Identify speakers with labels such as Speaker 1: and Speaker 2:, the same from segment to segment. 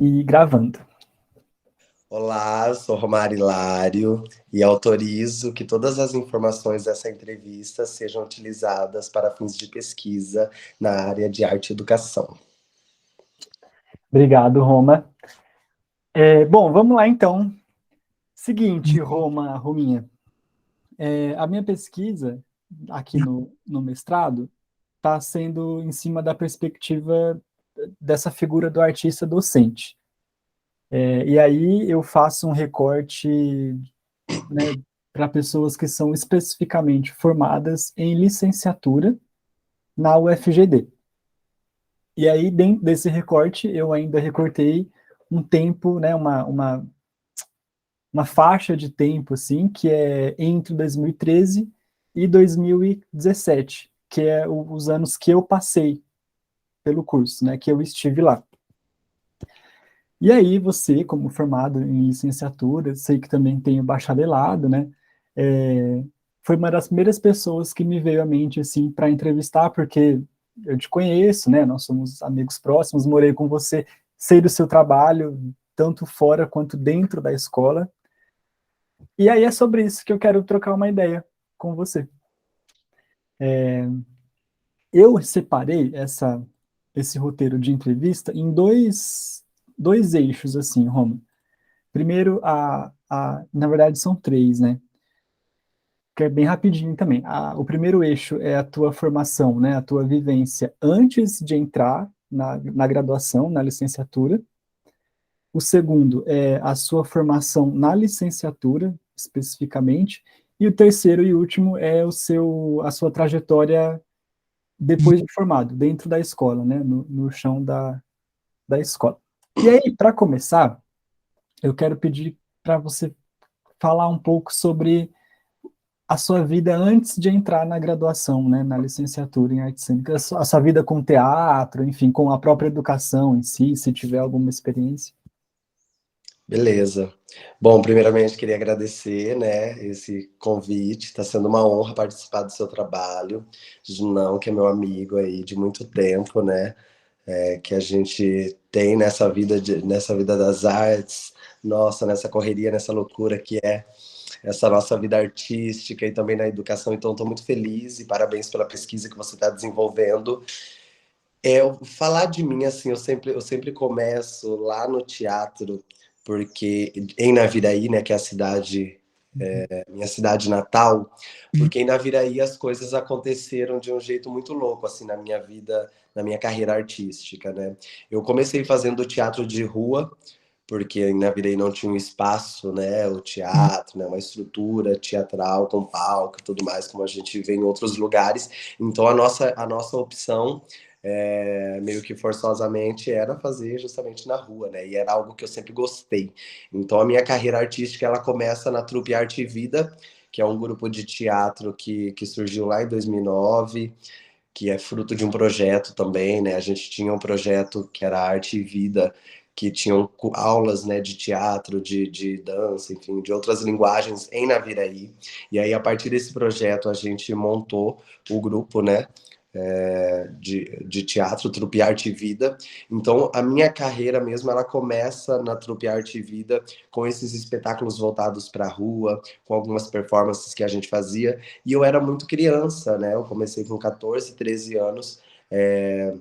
Speaker 1: E gravando.
Speaker 2: Olá, sou Romário Hilário e autorizo que todas as informações dessa entrevista sejam utilizadas para fins de pesquisa na área de arte e educação.
Speaker 1: Obrigado, Roma. Bom, vamos lá então. Seguinte, Rominha. A minha pesquisa aqui no mestrado está sendo em cima da perspectiva dessa figura do artista docente. E aí eu faço um recorte, né, para pessoas que são especificamente formadas em licenciatura na UFGD. E aí, dentro desse recorte, eu ainda recortei um tempo, né, uma faixa de tempo, assim, que é entre 2013 e 2017, que é os anos que eu passei pelo curso, né, que eu estive lá. E aí, você, como formado em licenciatura, sei que também tem o bacharelado, né, é, foi uma das primeiras pessoas que me veio à mente, assim, para entrevistar, porque eu te conheço, né, nós somos amigos próximos, morei com você, sei do seu trabalho, tanto fora quanto dentro da escola, e aí é sobre isso que eu quero trocar uma ideia com você. Eu separei esse roteiro de entrevista em dois eixos, assim, Roma. Primeiro, na verdade são três, né? Que é bem rapidinho também. O primeiro eixo é a tua formação, né? A tua vivência antes de entrar na graduação, na licenciatura. O segundo é a sua formação na licenciatura, especificamente. E o terceiro e último é a sua trajetória depois de formado, dentro da escola, né? No chão da escola. E aí, para começar, eu quero pedir para você falar um pouco sobre a sua vida antes de entrar na graduação, né, na licenciatura em artes cênicas, a sua vida com teatro, enfim, com a própria educação em si, se tiver alguma experiência.
Speaker 2: Beleza. Bom, primeiramente queria agradecer, né, esse convite. Está sendo uma honra participar do seu trabalho. Junão, que é meu amigo aí de muito tempo, né, que a gente tem nessa vida das artes, nossa, nessa correria, nessa loucura que é essa nossa vida artística e também na educação. Então, estou muito feliz e parabéns pela pesquisa que você está desenvolvendo. Falar de mim, assim, eu sempre começo lá no teatro, porque em Naviraí, né, que é a cidade, minha cidade natal, porque em Naviraí as coisas aconteceram de um jeito muito louco, assim, na minha vida, na minha carreira artística, né? Eu comecei fazendo teatro de rua, porque em Naviraí não tinha um espaço, né, o teatro, né, uma estrutura teatral com palco e tudo mais, como a gente vê em outros lugares. Então a nossa opção, meio que forçosamente, era fazer justamente na rua, né, e era algo que eu sempre gostei. Então a minha carreira artística, ela começa na Trupe Arte e Vida, que é um grupo de teatro que surgiu lá em 2009, que é fruto de um projeto também, né? A gente tinha um projeto que era Arte e Vida, que tinham aulas, né, de teatro, de dança, enfim, de outras linguagens em Naviraí. E aí, a partir desse projeto, a gente montou o grupo, né, de teatro, Trupe Arte e Vida. Então, a minha carreira mesmo, ela começa na Trupe Arte e Vida, com esses espetáculos voltados para a rua, com algumas performances que a gente fazia. E eu era muito criança, né? Eu comecei com 14, 13 anos. É,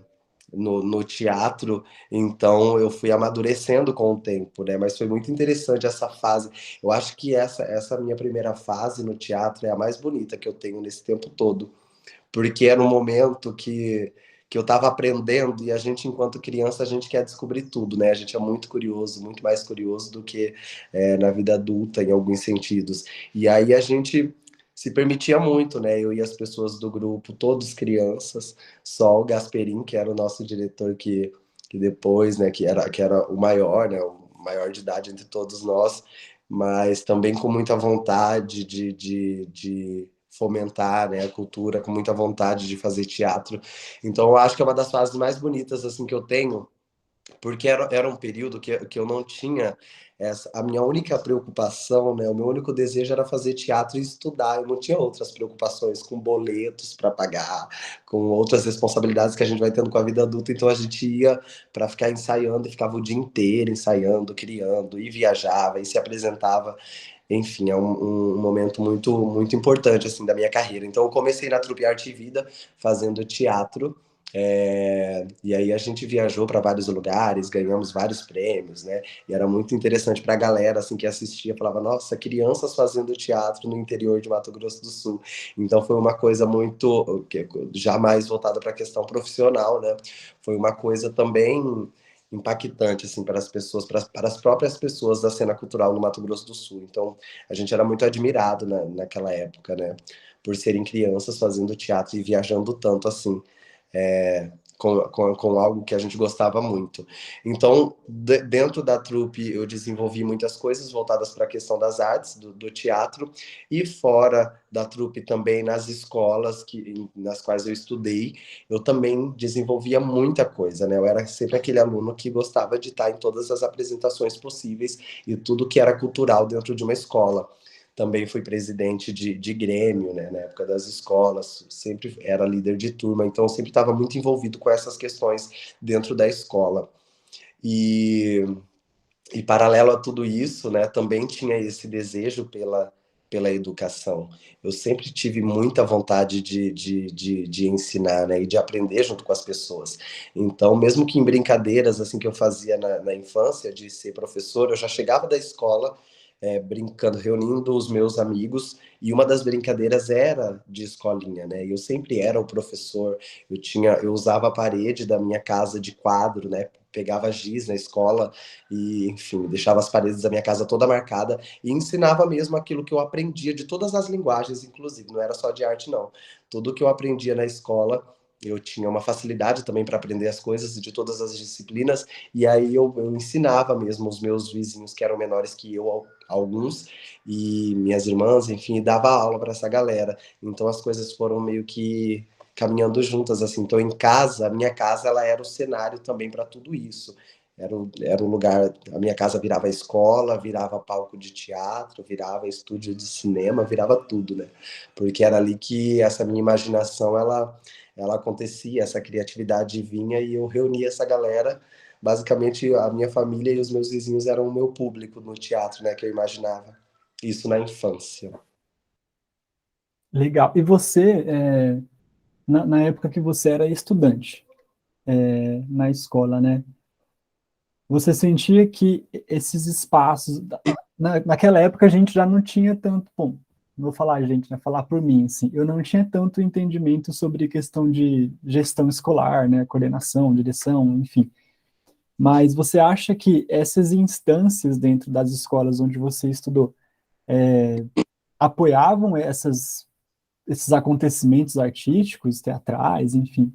Speaker 2: no teatro, então eu fui amadurecendo com o tempo, né? Mas foi muito interessante essa fase. Eu acho que essa minha primeira fase no teatro é a mais bonita que eu tenho nesse tempo todo, porque era um momento que eu estava aprendendo e a gente, enquanto criança, a gente quer descobrir tudo, né? A gente é muito curioso, muito mais curioso do que na vida adulta, em alguns sentidos. E aí a gente se permitia muito, né? Eu e as pessoas do grupo, todos crianças, só o Gasperim, que era o nosso diretor que depois, né, que era o maior, né, o maior de idade entre todos nós, mas também com muita vontade de fomentar, né, a cultura, com muita vontade de fazer teatro. Então, eu acho que é uma das fases mais bonitas assim que eu tenho, porque era um período que eu não tinha a minha única preocupação, né, o meu único desejo era fazer teatro e estudar, eu não tinha outras preocupações com boletos para pagar, com outras responsabilidades que a gente vai tendo com a vida adulta, então a gente ia para ficar ensaiando e ficava o dia inteiro ensaiando, criando, e viajava, e se apresentava, enfim, é um momento muito importante, assim, da minha carreira. Então eu comecei na Trupe Arte e Vida, fazendo teatro, e aí a gente viajou para vários lugares, ganhamos vários prêmios, né? E era muito interessante para a galera assim que assistia, falava: "Nossa, crianças fazendo teatro no interior de Mato Grosso do Sul". Então foi uma coisa muito jamais voltada para a questão profissional, né? Foi uma coisa também impactante assim para as pessoas, para as próprias pessoas da cena cultural no Mato Grosso do Sul. Então a gente era muito admirado naquela época, né? Por serem crianças fazendo teatro e viajando tanto assim é, com algo que a gente gostava muito. Então, dentro da trupe, eu desenvolvi muitas coisas voltadas para a questão das artes, do teatro, e fora da trupe também nas escolas nas quais eu estudei, eu também desenvolvia muita coisa, né? Eu era sempre aquele aluno que gostava de estar em todas as apresentações possíveis e tudo que era cultural dentro de uma escola. Também fui presidente de grêmio, né, na época das escolas, sempre era líder de turma, então sempre estava muito envolvido com essas questões dentro da escola. E, e paralelo a tudo isso, né, também tinha esse desejo pela educação. Eu sempre tive muita vontade de ensinar, né, e de aprender junto com as pessoas. Então, mesmo que em brincadeiras assim que eu fazia na infância, de ser professor, eu já chegava da escola brincando, reunindo os meus amigos, e uma das brincadeiras era de escolinha, né? Eu sempre era o professor, eu usava a parede da minha casa de quadro, né? Pegava giz na escola e, enfim, deixava as paredes da minha casa toda marcada e ensinava mesmo aquilo que eu aprendia de todas as linguagens, inclusive, não era só de arte, não. Tudo que eu aprendia na escola, eu tinha uma facilidade também para aprender as coisas de todas as disciplinas, e aí eu ensinava mesmo os meus vizinhos que eram menores que eu, alguns, e minhas irmãs, enfim, dava aula para essa galera. Então as coisas foram meio que caminhando juntas, assim. Então em casa, a minha casa, ela era o cenário também para tudo isso. Era um lugar, a minha casa virava escola, virava palco de teatro, virava estúdio de cinema, virava tudo, né? Porque era ali que essa minha imaginação, ela acontecia, essa criatividade vinha e eu reunia essa galera. Basicamente, a minha família e os meus vizinhos eram o meu público no teatro, né, que eu imaginava. Isso na infância.
Speaker 1: Legal. E você, na época que você era estudante, na escola, né? Você sentia que esses espaços, naquela época a gente já não tinha tanto, bom, não vou falar a gente, né, falar por mim, assim, eu não tinha tanto entendimento sobre questão de gestão escolar, né, coordenação, direção, enfim. Mas você acha que essas instâncias dentro das escolas onde você estudou apoiavam esses acontecimentos artísticos, teatrais, enfim?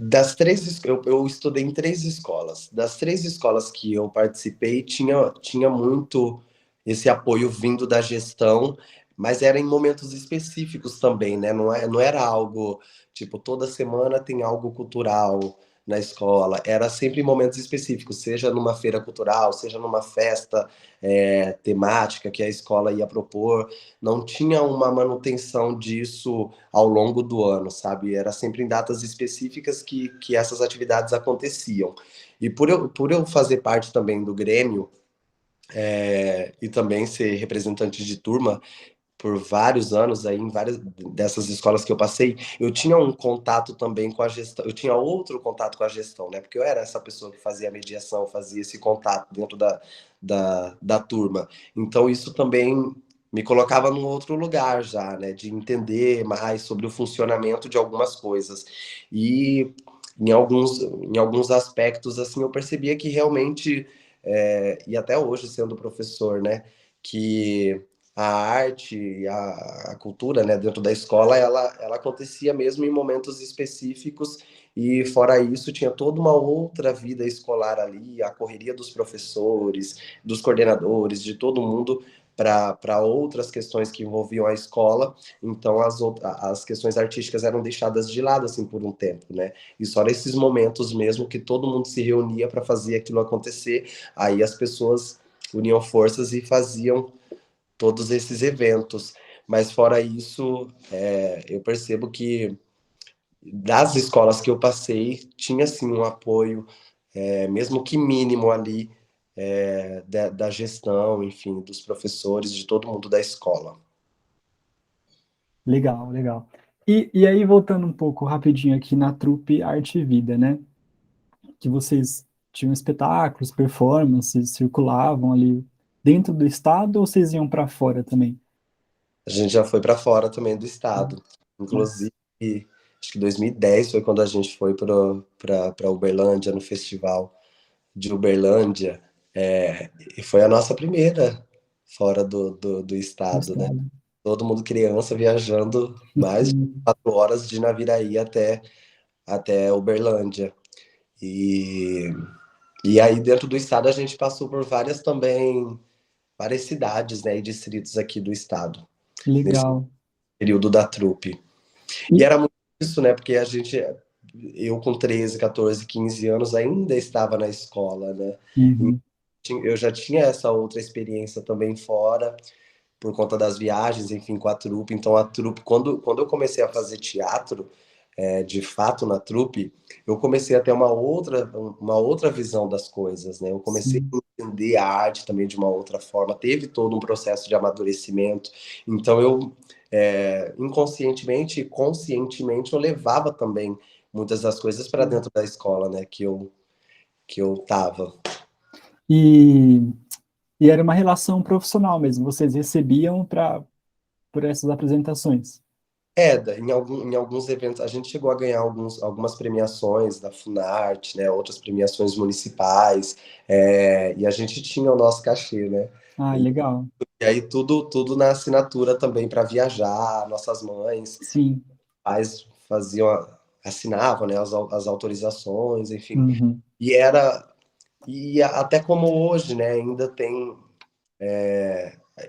Speaker 2: Das três, eu estudei em três escolas. Das três escolas que eu participei, tinha muito esse apoio vindo da gestão, mas era em momentos específicos também, né? Não era algo tipo toda semana tem algo cultural na escola. Era sempre em momentos específicos, seja numa feira cultural, seja numa festa temática que a escola ia propor. Não tinha uma manutenção disso ao longo do ano, sabe? Era sempre em datas específicas que essas atividades aconteciam. E por eu fazer parte também do Grêmio, e também ser representante de turma por vários anos aí, em várias dessas escolas que eu passei, eu tinha um contato também com a gestão, eu tinha outro contato com a gestão, né? Porque eu era essa pessoa que fazia a mediação, fazia esse contato dentro da turma. Então isso também me colocava num outro lugar já, né? De entender mais sobre o funcionamento de algumas coisas. E em alguns aspectos, assim, eu percebia que realmente, e até hoje sendo professor, né? Que a arte, a cultura, né, dentro da escola, ela acontecia mesmo em momentos específicos e fora isso tinha toda uma outra vida escolar ali, a correria dos professores, dos coordenadores, de todo mundo para outras questões que envolviam a escola, então as questões artísticas eram deixadas de lado assim por um tempo, né? E só nesses momentos mesmo que todo mundo se reunia para fazer aquilo acontecer, aí as pessoas uniam forças e faziam todos esses eventos. Mas fora isso, eu percebo que das escolas que eu passei, tinha sim um apoio, mesmo que mínimo ali, da gestão, enfim, dos professores, de todo mundo da escola.
Speaker 1: Legal, legal. E aí, voltando um pouco rapidinho aqui na trupe Arte e Vida, né? Que vocês tinham espetáculos, performances, circulavam ali dentro do estado ou vocês iam para fora também?
Speaker 2: A gente já foi para fora também do
Speaker 1: Ah,
Speaker 2: estado.
Speaker 1: nossa,
Speaker 2: Inclusive, acho que 2010 foi quando a gente foi para Uberlândia, no festival de Uberlândia. E foi a nossa primeira fora do
Speaker 1: do
Speaker 2: estado, né?
Speaker 1: estado.
Speaker 2: Todo mundo criança viajando mais de
Speaker 1: Sim,
Speaker 2: 4 horas de Naviraí até Uberlândia. E, e aí, dentro do estado, a gente passou por várias cidades, né, e distritos aqui do estado, nesse
Speaker 1: legal.
Speaker 2: período da trupe. E
Speaker 1: E,
Speaker 2: era muito isso, né, porque eu com 13, 14, 15 anos ainda estava na escola, né,
Speaker 1: uhum,
Speaker 2: eu já tinha essa outra experiência também fora, por conta das viagens, enfim, com a trupe. Então, a trupe, quando eu comecei a fazer teatro, de fato na trupe, eu comecei a ter uma outra visão das coisas, né? Eu comecei
Speaker 1: sim.
Speaker 2: a entender a arte também de uma outra forma. Teve todo um processo de amadurecimento. Então, inconscientemente e conscientemente, eu levava também muitas das coisas para dentro da escola, né? Que eu tava.
Speaker 1: E, e era uma relação profissional mesmo, vocês recebiam por essas apresentações.
Speaker 2: Em alguns eventos, a gente chegou a ganhar algumas premiações da Funarte, né, outras premiações municipais, e a gente tinha o nosso cachê, né?
Speaker 1: Ah, legal.
Speaker 2: E aí tudo na assinatura também para viajar, nossas mães,
Speaker 1: Sim.
Speaker 2: pais assinavam, né, as autorizações, enfim.
Speaker 1: Uhum.
Speaker 2: E até como hoje, né, ainda tem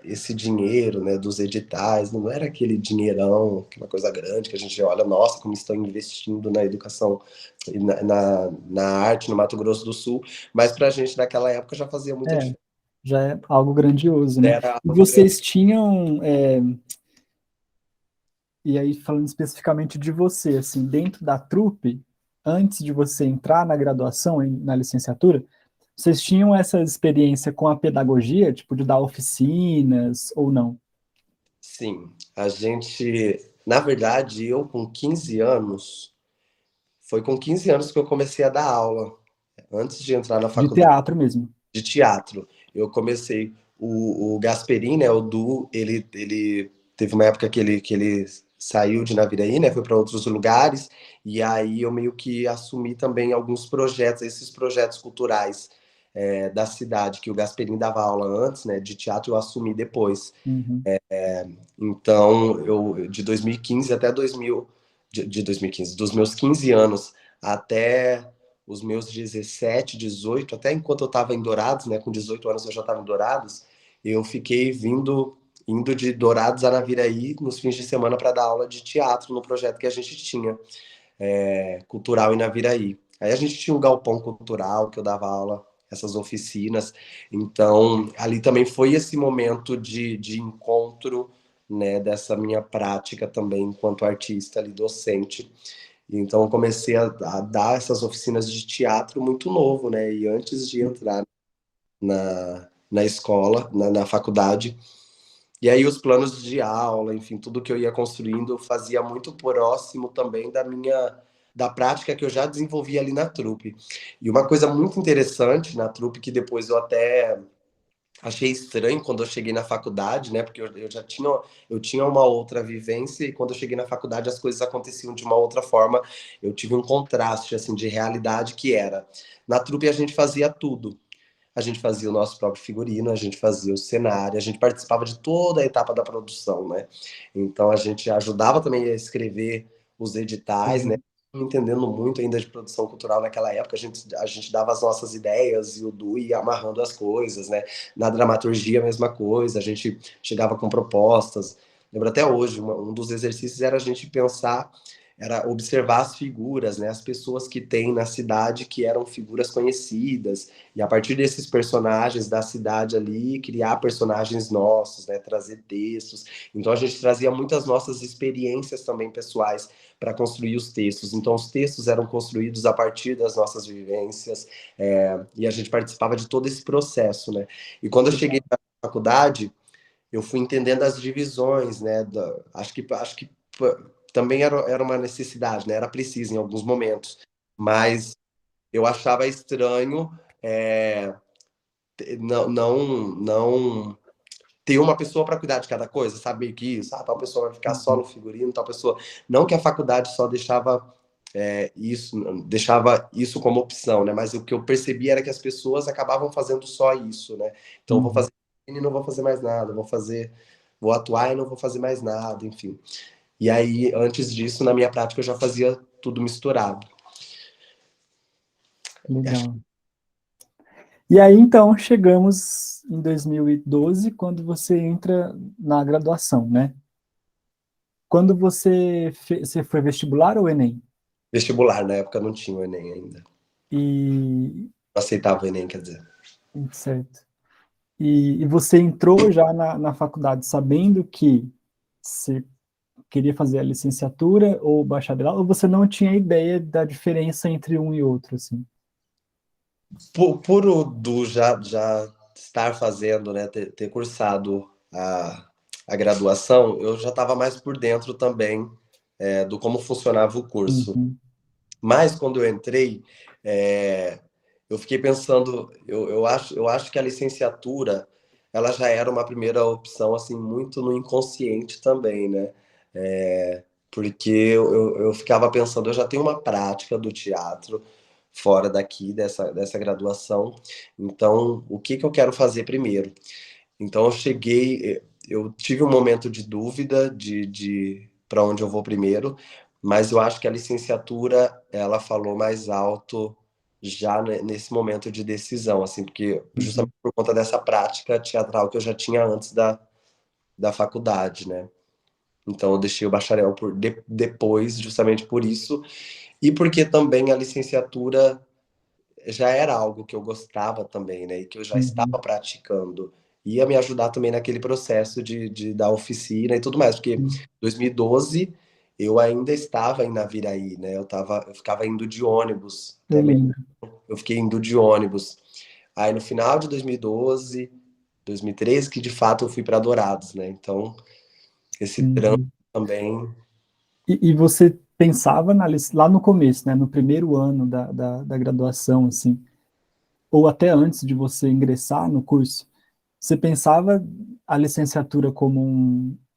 Speaker 2: esse dinheiro, né, dos editais, não era aquele dinheirão, aquela coisa grande que a gente olha, nossa, como estão investindo na educação e na arte no Mato Grosso do Sul, mas para a gente naquela época já fazia muita
Speaker 1: É,
Speaker 2: diferença,
Speaker 1: já é algo grandioso, né?
Speaker 2: era
Speaker 1: E
Speaker 2: algo grande.
Speaker 1: vocês tinham, e aí falando especificamente de você, assim, dentro da trupe, antes de você entrar na graduação, na licenciatura, vocês tinham essa experiência com a pedagogia, tipo de dar oficinas ou não?
Speaker 2: Sim, na verdade, eu com 15 anos, foi com 15 anos que eu comecei a dar aula, antes de entrar na
Speaker 1: De
Speaker 2: faculdade
Speaker 1: teatro mesmo.
Speaker 2: de teatro. Eu comecei, o Gasperini, né, o Du, ele teve uma época que ele saiu de Naviraí, né, foi para outros lugares, e aí eu meio que assumi também alguns projetos, esses projetos culturais da cidade, que o Gasperini dava aula antes, né, de teatro, eu assumi depois.
Speaker 1: Uhum.
Speaker 2: Então, de 2015 até 2000, de 2015, dos meus 15 anos até os meus 17, 18, até enquanto eu estava em Dourados, né, com 18 anos eu já estava em Dourados, eu fiquei indo de Dourados a Naviraí nos fins de semana para dar aula de teatro no projeto que a gente tinha, cultural em Naviraí. Aí a gente tinha um galpão cultural que eu dava aula, essas oficinas. Então, ali também foi esse momento de encontro, né, dessa minha prática também enquanto artista ali, docente. Então, eu comecei a dar essas oficinas de teatro muito novo, né? E antes de entrar na escola, na faculdade. E aí, os planos de aula, enfim, tudo que eu ia construindo, eu fazia muito próximo também da prática que eu já desenvolvi ali na trupe. E uma coisa muito interessante na trupe, que depois eu até achei estranho quando eu cheguei na faculdade, né? Porque eu tinha uma outra vivência e quando eu cheguei na faculdade as coisas aconteciam de uma outra forma. Eu tive um contraste assim de realidade que era na trupe a gente fazia tudo. A gente fazia o nosso próprio figurino, a gente fazia o cenário, a gente participava de toda a etapa da produção, né? Então a gente ajudava também a escrever os editais, né? entendendo muito ainda de produção cultural naquela época, a gente dava as nossas ideias e o Du ia amarrando as coisas, né? Na dramaturgia, a mesma coisa, a gente chegava com propostas. Lembro até hoje, um dos exercícios era a gente pensar, era observar as figuras, né? As pessoas que tem na cidade que eram figuras conhecidas, e a partir desses personagens da cidade ali, criar personagens nossos, né? Trazer textos. Então a gente trazia muitas nossas experiências também pessoais para construir os textos. Então, os textos eram construídos a partir das nossas vivências, e a gente participava de todo esse processo, né? E quando eu cheguei na faculdade, eu fui entendendo as divisões, né? Acho que também era uma necessidade, né? Era preciso em alguns momentos, mas eu achava estranho não ter uma pessoa para cuidar de cada coisa, sabe? Meio que isso, tal pessoa vai ficar só no
Speaker 1: Uhum.
Speaker 2: figurino, tal pessoa. Não que a faculdade só deixava isso como opção, né? Mas o que eu percebi era que as pessoas acabavam fazendo só isso, né? Então eu vou
Speaker 1: Uhum.
Speaker 2: fazer e não vou fazer mais nada, vou atuar e não vou fazer mais nada, enfim. E aí, antes disso, na minha prática, eu já fazia tudo misturado.
Speaker 1: Legal. E aí, então, chegamos em 2012, quando você entra na graduação, né? Quando você foi vestibular ou Enem?
Speaker 2: Vestibular, na época não tinha o Enem ainda. Não
Speaker 1: E,
Speaker 2: aceitava o Enem, quer dizer.
Speaker 1: certo. E você entrou já na faculdade sabendo que você queria fazer a licenciatura ou bacharelado, ou você não tinha ideia da diferença entre um e outro, assim?
Speaker 2: Por o Du já estar fazendo, né, ter cursado a graduação, eu já estava mais por dentro também do como funcionava o curso.
Speaker 1: Uhum,
Speaker 2: Mas quando eu entrei, é, eu fiquei pensando, eu acho que a licenciatura ela já era uma primeira opção assim muito no inconsciente também, né? Porque eu ficava pensando, eu já tenho uma prática do teatro fora daqui dessa graduação, então o que que eu quero fazer primeiro? Então eu tive um momento de dúvida de para onde eu vou primeiro, mas eu acho que a licenciatura ela falou mais alto já nesse momento de decisão, assim, porque
Speaker 1: uhum,
Speaker 2: justamente por conta dessa prática teatral que eu já tinha antes da faculdade, né? Então eu deixei o bacharel depois, justamente por isso, e porque também a licenciatura já era algo que eu gostava também, né? E que eu já
Speaker 1: uhum,
Speaker 2: estava praticando. Ia me ajudar também naquele processo de dar oficina e tudo mais, porque em
Speaker 1: sim,
Speaker 2: 2012 eu ainda estava em Naviraí, né? Eu ficava indo de ônibus
Speaker 1: eu
Speaker 2: até
Speaker 1: lembro.
Speaker 2: eu fiquei indo de ônibus. Aí no final de 2012, 2013, que de fato eu fui para Dourados, né? Então, esse trânsito
Speaker 1: Uhum.
Speaker 2: também.
Speaker 1: E você pensava lá no começo, né, no primeiro ano da graduação, assim, ou até antes de você ingressar no curso, você pensava a licenciatura como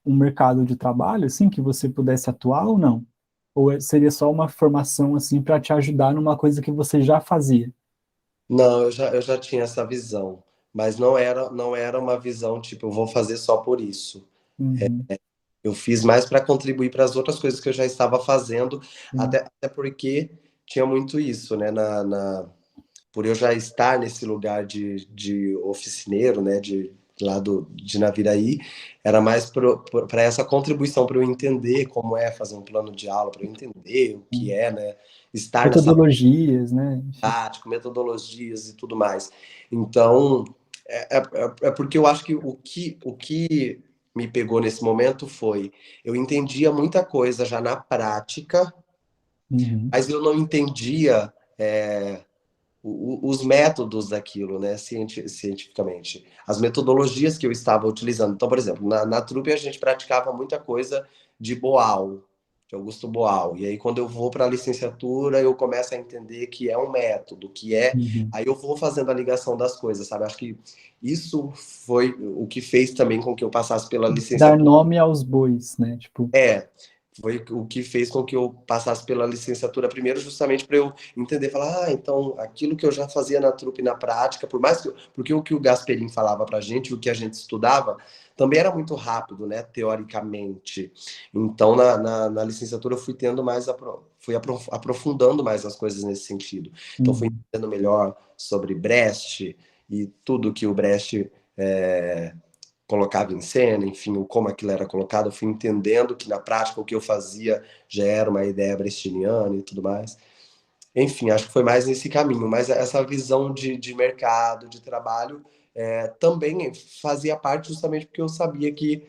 Speaker 1: um mercado de trabalho, assim, que você pudesse atuar ou não? Ou seria só uma formação, assim, para te ajudar numa coisa que você já fazia?
Speaker 2: Não, eu já tinha essa visão, mas não era uma visão tipo, eu vou fazer só por isso.
Speaker 1: Uhum,
Speaker 2: Eu fiz mais para contribuir para as outras coisas que eu já estava fazendo,
Speaker 1: sim,
Speaker 2: até porque tinha muito isso, né? Por eu já estar nesse lugar de oficineiro, né? De Naviraí, era mais para essa contribuição, para eu entender como é fazer um plano de aula, para eu entender o que
Speaker 1: sim.
Speaker 2: é, né? Estar nessa
Speaker 1: Metodologias, né? Enfim.
Speaker 2: prática, metodologias e tudo mais. Então, é porque eu acho que o que me pegou nesse momento foi eu entendia muita coisa já na prática,
Speaker 1: Uhum,
Speaker 2: mas eu não entendia os métodos daquilo, né, cientificamente, as metodologias que eu estava utilizando. Então, por exemplo, na trupe a gente praticava muita coisa de Boal, de Augusto Boal. E aí, quando eu vou para a licenciatura, eu começo a entender que é um método, que é.
Speaker 1: uhum.
Speaker 2: Aí eu vou fazendo a ligação das coisas, sabe? Acho que isso foi o que fez também com que eu passasse pela
Speaker 1: Dar
Speaker 2: licenciatura.
Speaker 1: nome aos bois, né? Tipo,
Speaker 2: É, Foi o que fez com que eu passasse pela licenciatura primeiro, justamente para eu entender, falar, então aquilo que eu já fazia na trupe na prática, por mais que porque o que o Gasperin falava para a gente, o que a gente estudava, também era muito rápido, né, teoricamente. Então na licenciatura eu fui tendo mais aprofundando mais as coisas nesse sentido. Então fui
Speaker 1: Uhum.
Speaker 2: entendendo melhor sobre Brecht e tudo que o Brecht colocava em cena, enfim, como aquilo era colocado, eu fui entendendo que na prática o que eu fazia já era uma ideia brechtiana e tudo mais. Enfim, acho que foi mais nesse caminho, mas essa visão de mercado, de trabalho, também fazia parte justamente porque eu sabia que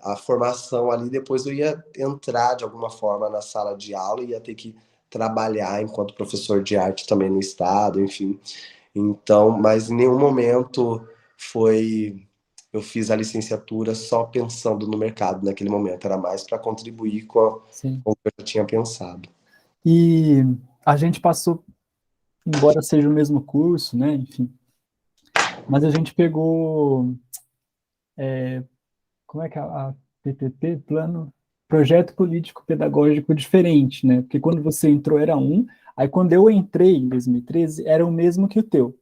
Speaker 2: a formação ali, depois eu ia entrar de alguma forma na sala de aula e ia ter que trabalhar enquanto professor de arte também no estado, enfim. Então, mas em nenhum momento foi eu fiz a licenciatura só pensando no mercado naquele momento, era mais para contribuir
Speaker 1: Sim.
Speaker 2: com o que eu tinha pensado.
Speaker 1: E a gente passou, embora seja o mesmo curso, né, enfim, mas a gente pegou, como é que é a PPP, Plano, Projeto Político Pedagógico diferente, né, porque quando você entrou era um, aí quando eu entrei em 2013 era o mesmo que o teu,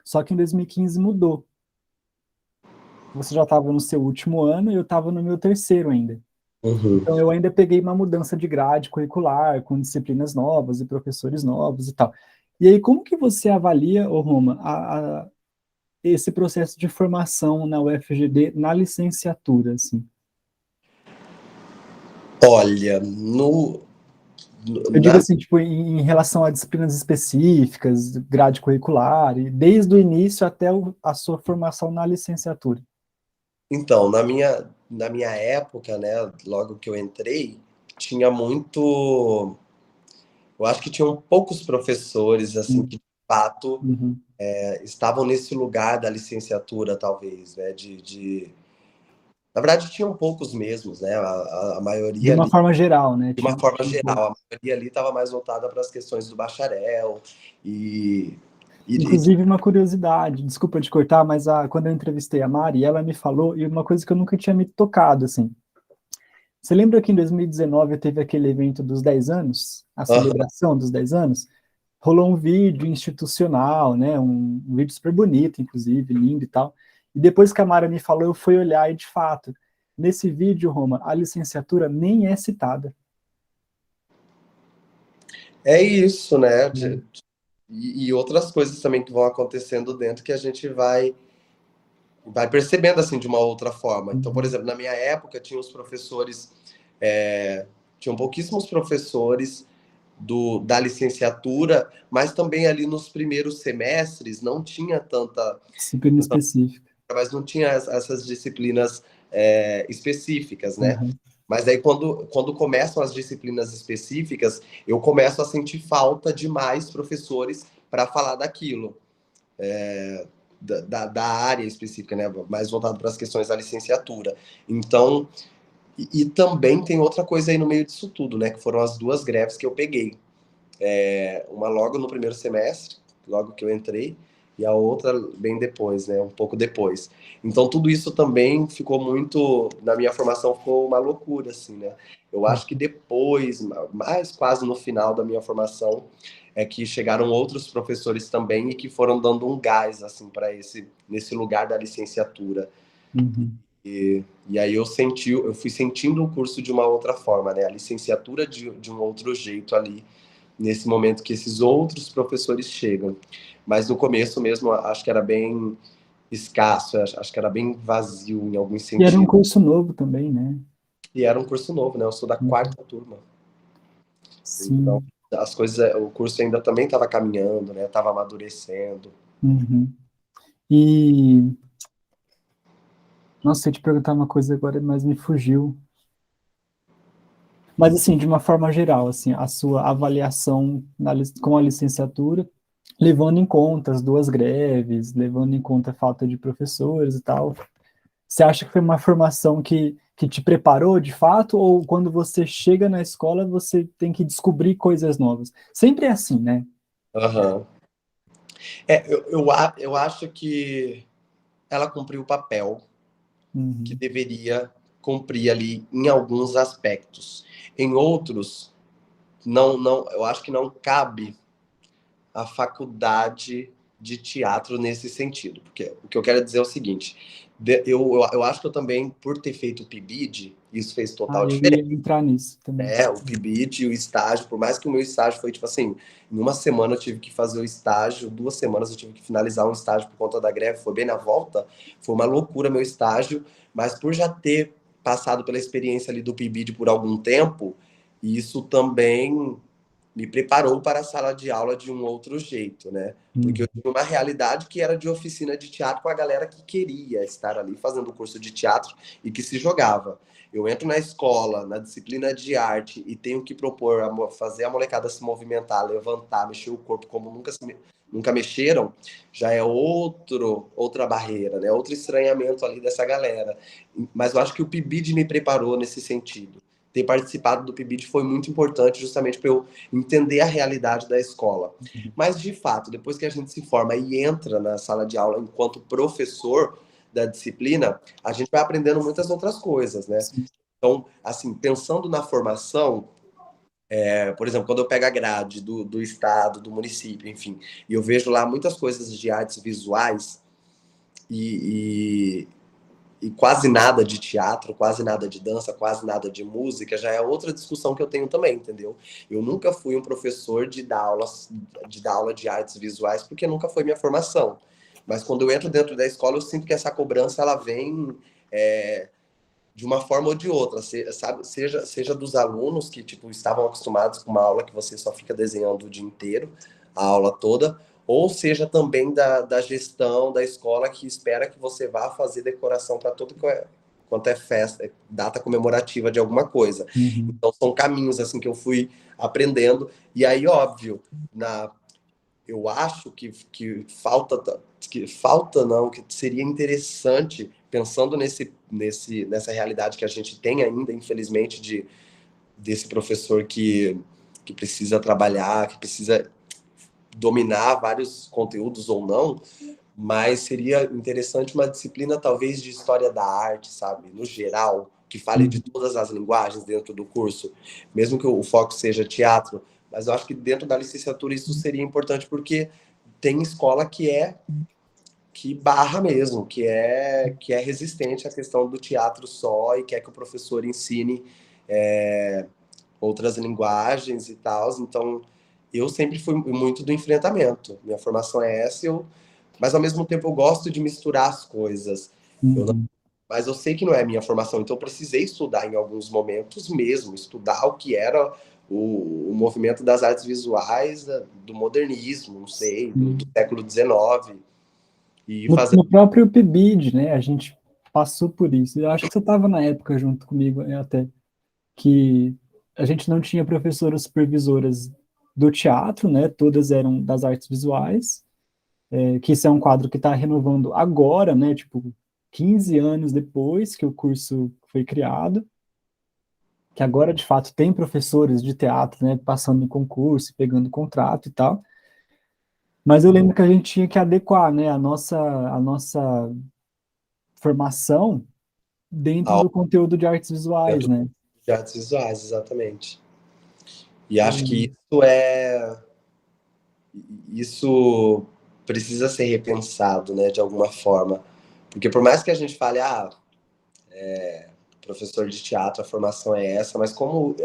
Speaker 1: só que em 2015 mudou. Você já estava no seu último ano e eu estava no meu terceiro ainda.
Speaker 2: Uhum.
Speaker 1: Então eu ainda peguei uma mudança de grade curricular, com disciplinas novas e professores novos e tal. E aí, como que você avalia, ô Roma, esse processo de formação na UFGD na licenciatura, assim?
Speaker 2: Olha,
Speaker 1: Eu digo
Speaker 2: na,
Speaker 1: assim, tipo, em relação a disciplinas específicas, grade curricular, e desde o início até a sua formação na licenciatura.
Speaker 2: então, na minha época, né, logo que eu entrei, tinha muito, eu acho que tinham poucos professores assim
Speaker 1: Sim.
Speaker 2: que de fato
Speaker 1: Uhum.
Speaker 2: estavam nesse lugar da licenciatura, talvez, né, na verdade tinham poucos mesmos, né, a
Speaker 1: De
Speaker 2: maioria
Speaker 1: uma
Speaker 2: ali.
Speaker 1: forma geral, né?
Speaker 2: De uma
Speaker 1: Tinha,
Speaker 2: forma
Speaker 1: tinha
Speaker 2: geral, a
Speaker 1: poucos.
Speaker 2: maioria ali estava mais voltada para as questões do bacharel e, e
Speaker 1: Inclusive, uma curiosidade, desculpa te cortar, mas quando eu entrevistei a Mari, ela me falou, e uma coisa que eu nunca tinha me tocado, assim. Você lembra que em 2019 teve aquele evento dos 10 anos? A
Speaker 2: Aham.
Speaker 1: celebração dos 10 anos? Rolou um vídeo institucional, né? Um vídeo super bonito, inclusive, lindo e tal. E depois que a Mara me falou, eu fui olhar e, de fato, nesse vídeo, Roma, a licenciatura nem é citada.
Speaker 2: É isso, né?
Speaker 1: Né?
Speaker 2: E outras coisas também que vão acontecendo dentro que a gente vai percebendo assim de uma outra forma. Então, por
Speaker 1: Uhum.
Speaker 2: exemplo, na minha época tinha os professores, tinham pouquíssimos professores da licenciatura, mas também ali nos primeiros semestres não tinha
Speaker 1: Disciplina específica.
Speaker 2: mas não tinha essas disciplinas específicas, né?
Speaker 1: Uhum.
Speaker 2: Mas aí, quando começam as disciplinas específicas, eu começo a sentir falta de mais professores para falar daquilo, da área específica, né? Mais voltado para as questões da licenciatura. Então, e também tem outra coisa aí no meio disso tudo, né? Que foram as duas greves que eu peguei. Uma logo no primeiro semestre, logo que eu entrei, e a outra bem depois, né? Um pouco depois. Então tudo isso também ficou muito, na minha formação ficou uma loucura, assim, né? Eu acho que depois, mais quase no final da minha formação, é que chegaram outros professores também e que foram dando um gás assim para nesse lugar da licenciatura.
Speaker 1: Uhum.
Speaker 2: E aí eu fui sentindo o curso de uma outra forma, né? A licenciatura de um outro jeito ali nesse momento que esses outros professores chegam. Mas no começo mesmo, acho que era bem escasso, acho que era bem vazio em alguns
Speaker 1: E era um
Speaker 2: sentidos.
Speaker 1: curso novo também, né?
Speaker 2: E era um curso novo, né? Eu sou da
Speaker 1: Uhum.
Speaker 2: quarta turma. Então,
Speaker 1: Sim.
Speaker 2: as coisas, o curso ainda também estava caminhando, né? Estava amadurecendo.
Speaker 1: Uhum. E, nossa, eu ia te perguntar uma coisa agora, mas me fugiu. Mas, assim, de uma forma geral, assim, a sua avaliação com a licenciatura, levando em conta as duas greves, levando em conta a falta de professores e tal, você acha que foi uma formação que te preparou de fato, ou quando você chega na escola, você tem que descobrir coisas novas? Sempre é assim, né?
Speaker 2: Aham. Eu acho que ela cumpriu o papel que
Speaker 1: Uhum.
Speaker 2: deveria, cumprir ali em alguns aspectos. Em outros, não, eu acho que não cabe a faculdade de teatro nesse sentido. Porque o que eu quero dizer é o seguinte, eu acho que eu também, por ter feito o PIBID, isso fez
Speaker 1: Ah,
Speaker 2: total
Speaker 1: eu ia
Speaker 2: diferença.
Speaker 1: entrar nisso também.
Speaker 2: O PIBID e o estágio, por mais que o meu estágio foi tipo assim, em uma semana eu tive que fazer o estágio, 2 semanas eu tive que finalizar um estágio por conta da greve, foi bem na volta, foi uma loucura meu estágio, mas por já ter passado pela experiência ali do PIBID por algum tempo, isso também me preparou para a sala de aula de um outro jeito, né? Porque eu
Speaker 1: Uhum.
Speaker 2: tinha uma realidade que era de oficina de teatro com a galera que queria estar ali fazendo o curso de teatro e que se jogava. Eu entro na escola, na disciplina de arte e tenho que propor, fazer a molecada se movimentar, levantar, mexer o corpo como nunca mexeram, já é outra barreira, né? Outro estranhamento ali dessa galera. Mas eu acho que o PIBID me preparou nesse sentido. Ter participado do PIBID foi muito importante justamente para eu entender a realidade da escola. Mas, de fato, depois que a gente se forma e entra na sala de aula enquanto professor da disciplina, a gente vai aprendendo muitas outras coisas, né?
Speaker 1: Sim.
Speaker 2: Então, assim, pensando na formação, por exemplo, quando eu pego a grade do estado, do município, enfim, e eu vejo lá muitas coisas de artes visuais e, e quase nada de teatro, quase nada de dança, quase nada de música, já é outra discussão que eu tenho também, entendeu? Eu nunca fui um professor de dar aula de artes visuais, porque nunca foi minha formação. Mas quando eu entro dentro da escola, eu sinto que essa cobrança ela vem de uma forma ou de outra, sabe? Seja dos alunos que tipo estavam acostumados com uma aula que você só fica desenhando o dia inteiro, a aula toda, ou seja também da gestão da escola que espera que você vá fazer decoração para tudo quanto é festa, data comemorativa de alguma coisa.
Speaker 1: Uhum.
Speaker 2: Então são caminhos assim que eu fui aprendendo e aí óbvio eu acho que falta não, que seria interessante, pensando nessa realidade que a gente tem ainda, infelizmente, desse professor que precisa trabalhar, que precisa dominar vários conteúdos ou não, mas seria interessante uma disciplina, talvez, de história da arte, sabe? No geral, que fale de
Speaker 1: Uhum.
Speaker 2: todas as linguagens dentro do curso, mesmo que o foco seja teatro, mas eu acho que dentro da licenciatura isso seria importante porque tem escola que barra mesmo, que é resistente à questão do teatro só e quer que o professor ensine é, outras linguagens e tal. Então, eu sempre fui muito do enfrentamento. Minha formação é essa, mas ao mesmo tempo eu gosto de misturar as coisas. Eu não-
Speaker 1: Uhum.
Speaker 2: mas eu sei que não é a minha formação, então eu precisei estudar em alguns momentos mesmo, estudar o que era o movimento das artes visuais, do modernismo, não sei, do
Speaker 1: Sim.
Speaker 2: século XIX, e fazer.
Speaker 1: No próprio PIBID, né, a gente passou por isso. Eu acho que você estava na época junto comigo, até, que a gente não tinha professoras supervisoras do teatro, né, todas eram das artes visuais, que isso é um quadro que está renovando agora, né, tipo, 15 anos depois que o curso foi criado, que agora, de fato, tem professores de teatro, né, passando em concurso, pegando contrato e tal. Mas eu lembro que a gente tinha que adequar, né, a nossa formação dentro
Speaker 2: Ao
Speaker 1: do conteúdo de artes visuais,
Speaker 2: dentro
Speaker 1: né?
Speaker 2: de artes visuais, exatamente. E acho que
Speaker 1: E-
Speaker 2: isso precisa ser repensado, né, de alguma forma. Porque por mais que a gente fale, professor de teatro, a formação é essa, mas como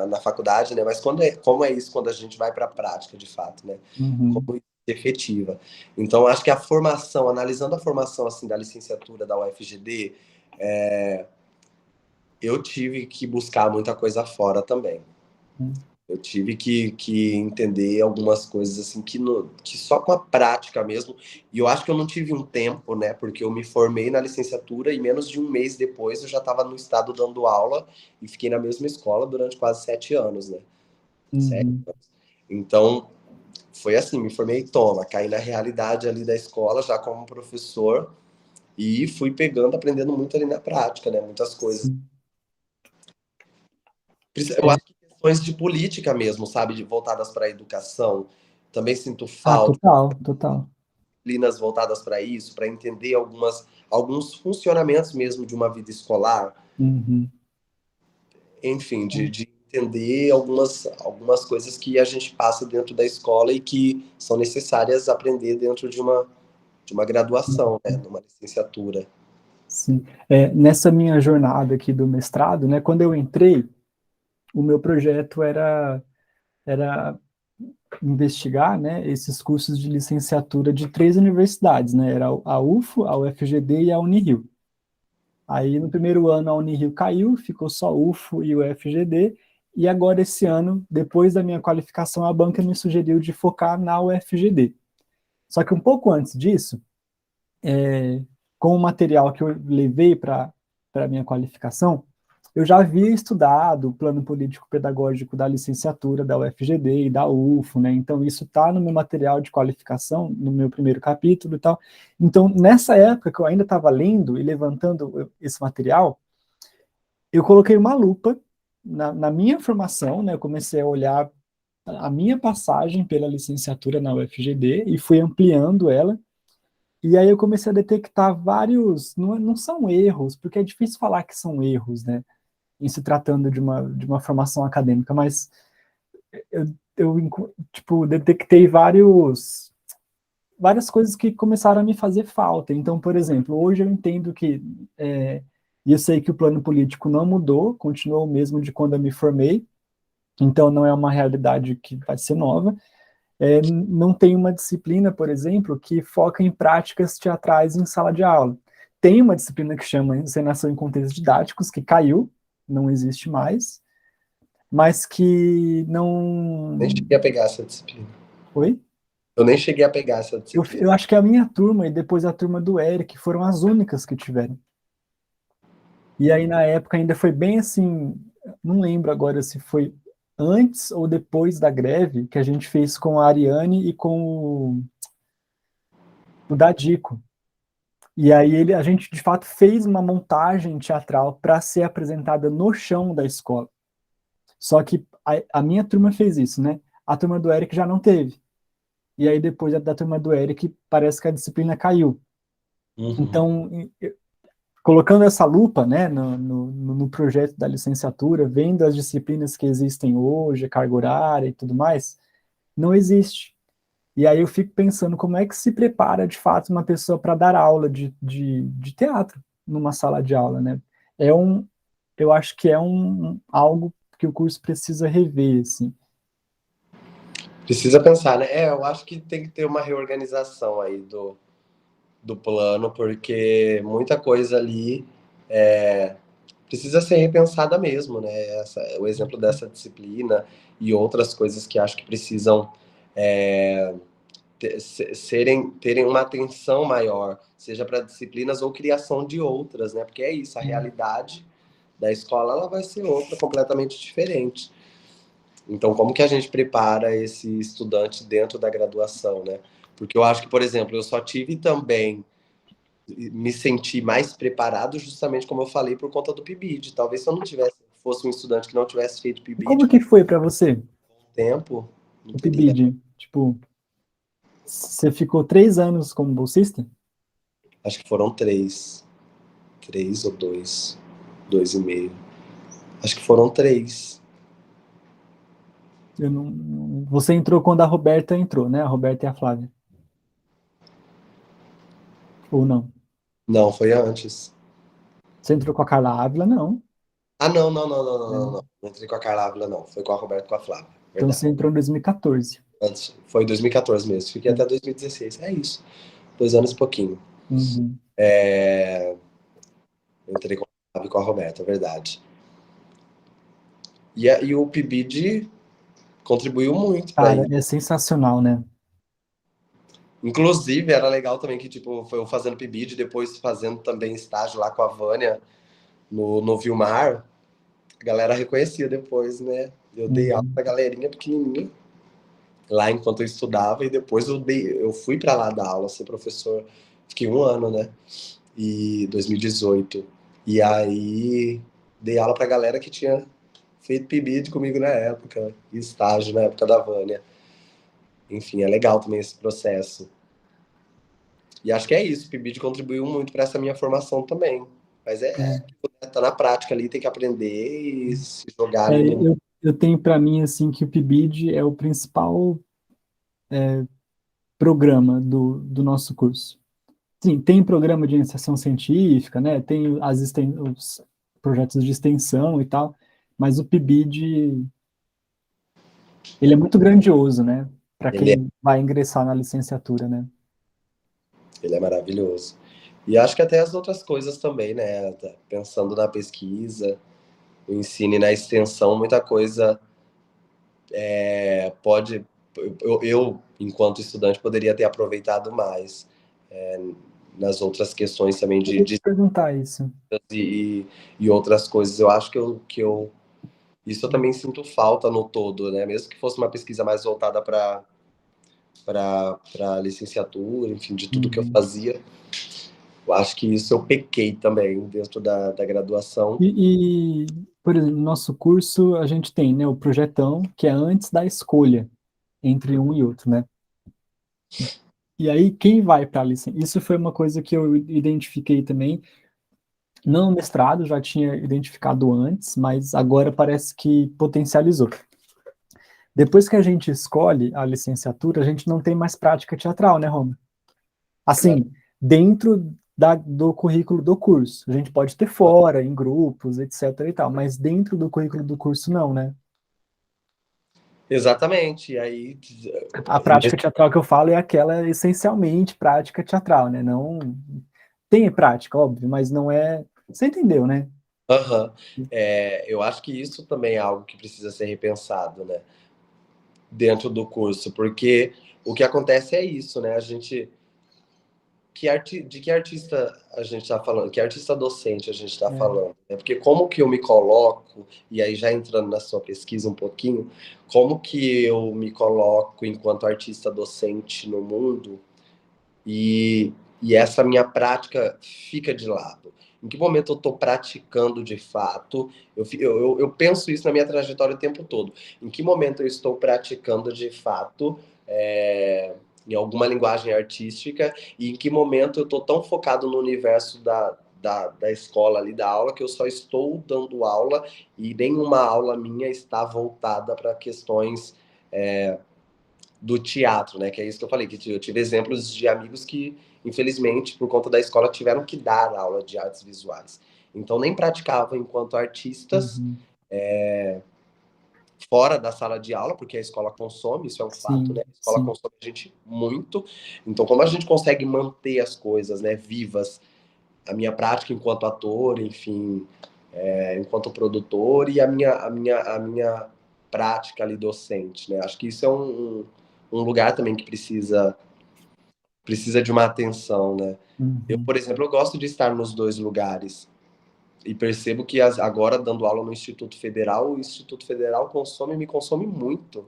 Speaker 2: na faculdade, né? Mas como é isso quando a gente vai para a prática, de fato, né?
Speaker 1: Uhum.
Speaker 2: Como isso é efetiva. Então, acho que a formação, analisando a formação assim da licenciatura da UFGD, eu tive que buscar muita coisa fora também. Eu tive que entender algumas coisas assim que só com a prática mesmo. E eu acho que eu não tive um tempo, né? Porque eu me formei na licenciatura e menos de um mês depois eu já estava no estado dando aula e fiquei na mesma escola durante quase 7 anos, né? Sete.
Speaker 1: Uhum.
Speaker 2: Então foi assim, me formei, toma, caí na realidade ali da escola já como professor e fui pegando, aprendendo muito ali na prática, né? Muitas coisas.
Speaker 1: Sim.
Speaker 2: Eu acho que questões de política mesmo, sabe? Voltadas para a educação. Também sinto
Speaker 1: Ah,
Speaker 2: falta.
Speaker 1: total, total.
Speaker 2: disciplinas voltadas para isso, para entender alguns funcionamentos mesmo de uma vida escolar,
Speaker 1: Uhum.
Speaker 2: enfim, de entender algumas coisas que a gente passa dentro da escola e que são necessárias aprender dentro de uma graduação, né, numa licenciatura.
Speaker 1: Sim. Nessa minha jornada aqui do mestrado, né, quando eu entrei, o meu projeto era investigar, né, esses cursos de licenciatura de três universidades, né, era a UFO, a UFGD e a Unirio. Aí no primeiro ano a Unirio caiu, ficou só UFO e o UFGD, e agora esse ano, depois da minha qualificação, a banca me sugeriu de focar na UFGD. Só que um pouco antes disso, com o material que eu levei para a minha qualificação, eu já havia estudado o plano político-pedagógico da licenciatura da UFGD e da UFO, né? Então, isso está no meu material de qualificação, no meu primeiro capítulo e tal. Então, nessa época que eu ainda estava lendo e levantando esse material, eu coloquei uma lupa na minha formação, né? Eu comecei a olhar a minha passagem pela licenciatura na UFGD e fui ampliando ela. E aí eu comecei a detectar vários, não são erros, porque é difícil falar que são erros, né? Em se tratando de uma formação acadêmica, mas tipo, detectei várias coisas que começaram a me fazer falta. Então, por exemplo, hoje eu entendo que, e eu sei que o plano político não mudou, continuou o mesmo de quando eu me formei, então não é uma realidade que vai ser nova. Não tem uma disciplina, por exemplo, que foca em práticas teatrais em sala de aula. Tem uma disciplina que chama Encenação em Contextos Didáticos, que caiu, não existe mais, mas que
Speaker 2: Nem
Speaker 1: não.
Speaker 2: cheguei a pegar essa disciplina.
Speaker 1: Oi?
Speaker 2: Eu nem cheguei a pegar essa disciplina.
Speaker 1: Eu acho que a minha turma e depois a turma do Eric foram as únicas que tiveram. E aí, na época, ainda foi bem assim, não lembro agora se foi antes ou depois da greve que a gente fez com a Ariane e com o Dadico. E aí a gente de fato fez uma montagem teatral para ser apresentada no chão da escola. Só que a minha turma fez isso, né? A turma do Eric já não teve. E aí depois da turma do Eric parece que a disciplina caiu.
Speaker 2: Uhum.
Speaker 1: Então, colocando essa lupa, né, no projeto da licenciatura, vendo as disciplinas que existem hoje, carga horária e tudo mais, não existe. E aí eu fico pensando como é que se prepara de fato uma pessoa para dar aula de teatro numa sala de aula, né? É um, eu acho que é algo que o curso precisa rever, assim.
Speaker 2: Precisa pensar, né? Eu acho que tem que ter uma reorganização aí do plano, porque muita coisa ali precisa ser repensada mesmo, né? O exemplo dessa disciplina e outras coisas que acho que precisam é, terem uma atenção maior, seja para disciplinas ou criação de outras, né? Porque é isso, a realidade da escola ela vai ser outra, completamente diferente. Então, como que a gente prepara esse estudante dentro da graduação, né? Porque eu acho que, por exemplo, eu só tive também me senti mais preparado justamente como eu falei por conta do PIBID. Talvez se eu não tivesse fosse um estudante que não tivesse feito
Speaker 1: E como
Speaker 2: PIBID
Speaker 1: que foi para você,
Speaker 2: com tempo, não
Speaker 1: o
Speaker 2: teria.
Speaker 1: PIBID? Tipo, você ficou 3 anos como bolsista?
Speaker 2: Acho que foram três ou dois e meio. Acho que foram três.
Speaker 1: Eu não, você entrou quando a Roberta entrou, né? A Roberta e a Flávia. Ou não?
Speaker 2: Não, foi antes.
Speaker 1: Você entrou com a Carla Ávila? Não.
Speaker 2: Ah, não, não, não, não, não, não,
Speaker 1: É.
Speaker 2: não. Não entrei com a Carla Ávila, não. Foi com a Roberta e com a Flávia.
Speaker 1: Então
Speaker 2: Verdade.
Speaker 1: você entrou em 2014.
Speaker 2: Antes, foi em 2014 mesmo. Fiquei até 2016. É isso. 2 anos e pouquinho.
Speaker 1: Uhum.
Speaker 2: Eu entrei com a Flávia e com a Roberta, é verdade. E o PIBID contribuiu muito para
Speaker 1: Cara,
Speaker 2: isso.
Speaker 1: é sensacional, né?
Speaker 2: Inclusive, era legal também que, tipo, foi eu fazendo PIBID, depois fazendo também estágio lá com a Vânia no Vilmar. A galera reconhecia depois, né? Eu dei aula
Speaker 1: Uhum.
Speaker 2: pra galerinha pequenininha lá enquanto eu estudava e depois eu fui para lá dar aula, ser professor. Fiquei um ano, né? E 2018. E aí dei aula pra galera que tinha feito PIBID comigo na época, e estágio na época da Vânia. Enfim, é legal também esse processo. E acho que é isso, o PIBID contribuiu muito para essa minha formação também. Mas
Speaker 1: É,
Speaker 2: tá na prática ali, tem que aprender e se jogar
Speaker 1: é,
Speaker 2: ali no.
Speaker 1: eu tenho para mim assim que o PIBID é o principal programa do nosso curso. Sim, tem programa de iniciação científica, né? Tem os projetos de extensão e tal, mas o PIBID, ele é muito grandioso, né? Para
Speaker 2: Ele é,
Speaker 1: quem vai ingressar na licenciatura, né?
Speaker 2: ele é maravilhoso. E acho que até as outras coisas também, né? Pensando na pesquisa, no ensino e na extensão, muita coisa pode. Enquanto estudante, poderia ter aproveitado mais nas outras questões também
Speaker 1: Eu ia te perguntar isso.
Speaker 2: e, e outras coisas. Eu acho que eu isso eu também sinto falta no todo, né? Mesmo que fosse uma pesquisa mais voltada para licenciatura, enfim, de tudo que eu
Speaker 1: Uhum.
Speaker 2: fazia. Eu acho que isso eu pequei também dentro da graduação.
Speaker 1: Por exemplo, no nosso curso a gente tem, né, o projetão, que é antes da escolha entre um e outro, né? E aí quem vai para a licenciatura? Isso foi uma coisa que eu identifiquei também. Não no mestrado, já tinha identificado antes, mas agora parece que potencializou. Depois que a gente escolhe a licenciatura, a gente não tem mais prática teatral, né, Roma? Assim, dentro do currículo do curso. A gente pode ter fora, em grupos, etc e tal, mas dentro do currículo do curso, não, né?
Speaker 2: Exatamente. E aí,
Speaker 1: A prática teatral que eu falo é aquela essencialmente prática teatral, né? Não tem prática, óbvio, mas não é. Você entendeu, né?
Speaker 2: aham. Eu acho que isso também é algo que precisa ser repensado, né? Dentro do curso, porque o que acontece é isso, né? A gente de que artista a gente está falando? Que artista docente a gente está
Speaker 1: É.
Speaker 2: falando? Né? Porque como que eu me coloco, e aí já entrando na sua pesquisa um pouquinho, como que eu me coloco enquanto artista docente no mundo e essa minha prática fica de lado? Em que momento eu estou praticando de fato? Eu penso isso na minha trajetória o tempo todo. Em que momento eu estou praticando de fato em alguma linguagem artística e em que momento eu estou tão focado no universo da escola ali, da aula, que eu só estou dando aula e nenhuma aula minha está voltada para questões do teatro, né? Que é isso que eu falei, que eu tive exemplos de amigos que, infelizmente, por conta da escola, tiveram que dar aula de artes visuais. Então, nem praticavam enquanto artistas
Speaker 1: Uhum.
Speaker 2: fora da sala de aula, porque a escola consome, isso é um fato, né?
Speaker 1: Sim,
Speaker 2: A escola
Speaker 1: sim.
Speaker 2: consome a gente muito. Então, como a gente consegue manter as coisas, né, vivas, a minha prática enquanto ator, enfim, enquanto produtor e a minha prática ali docente, né? Acho que isso é um lugar também que precisa de uma atenção, né? Eu,
Speaker 1: Uhum.
Speaker 2: por exemplo, eu gosto de estar nos dois lugares e percebo que agora dando aula no Instituto Federal, o Instituto Federal me consome muito.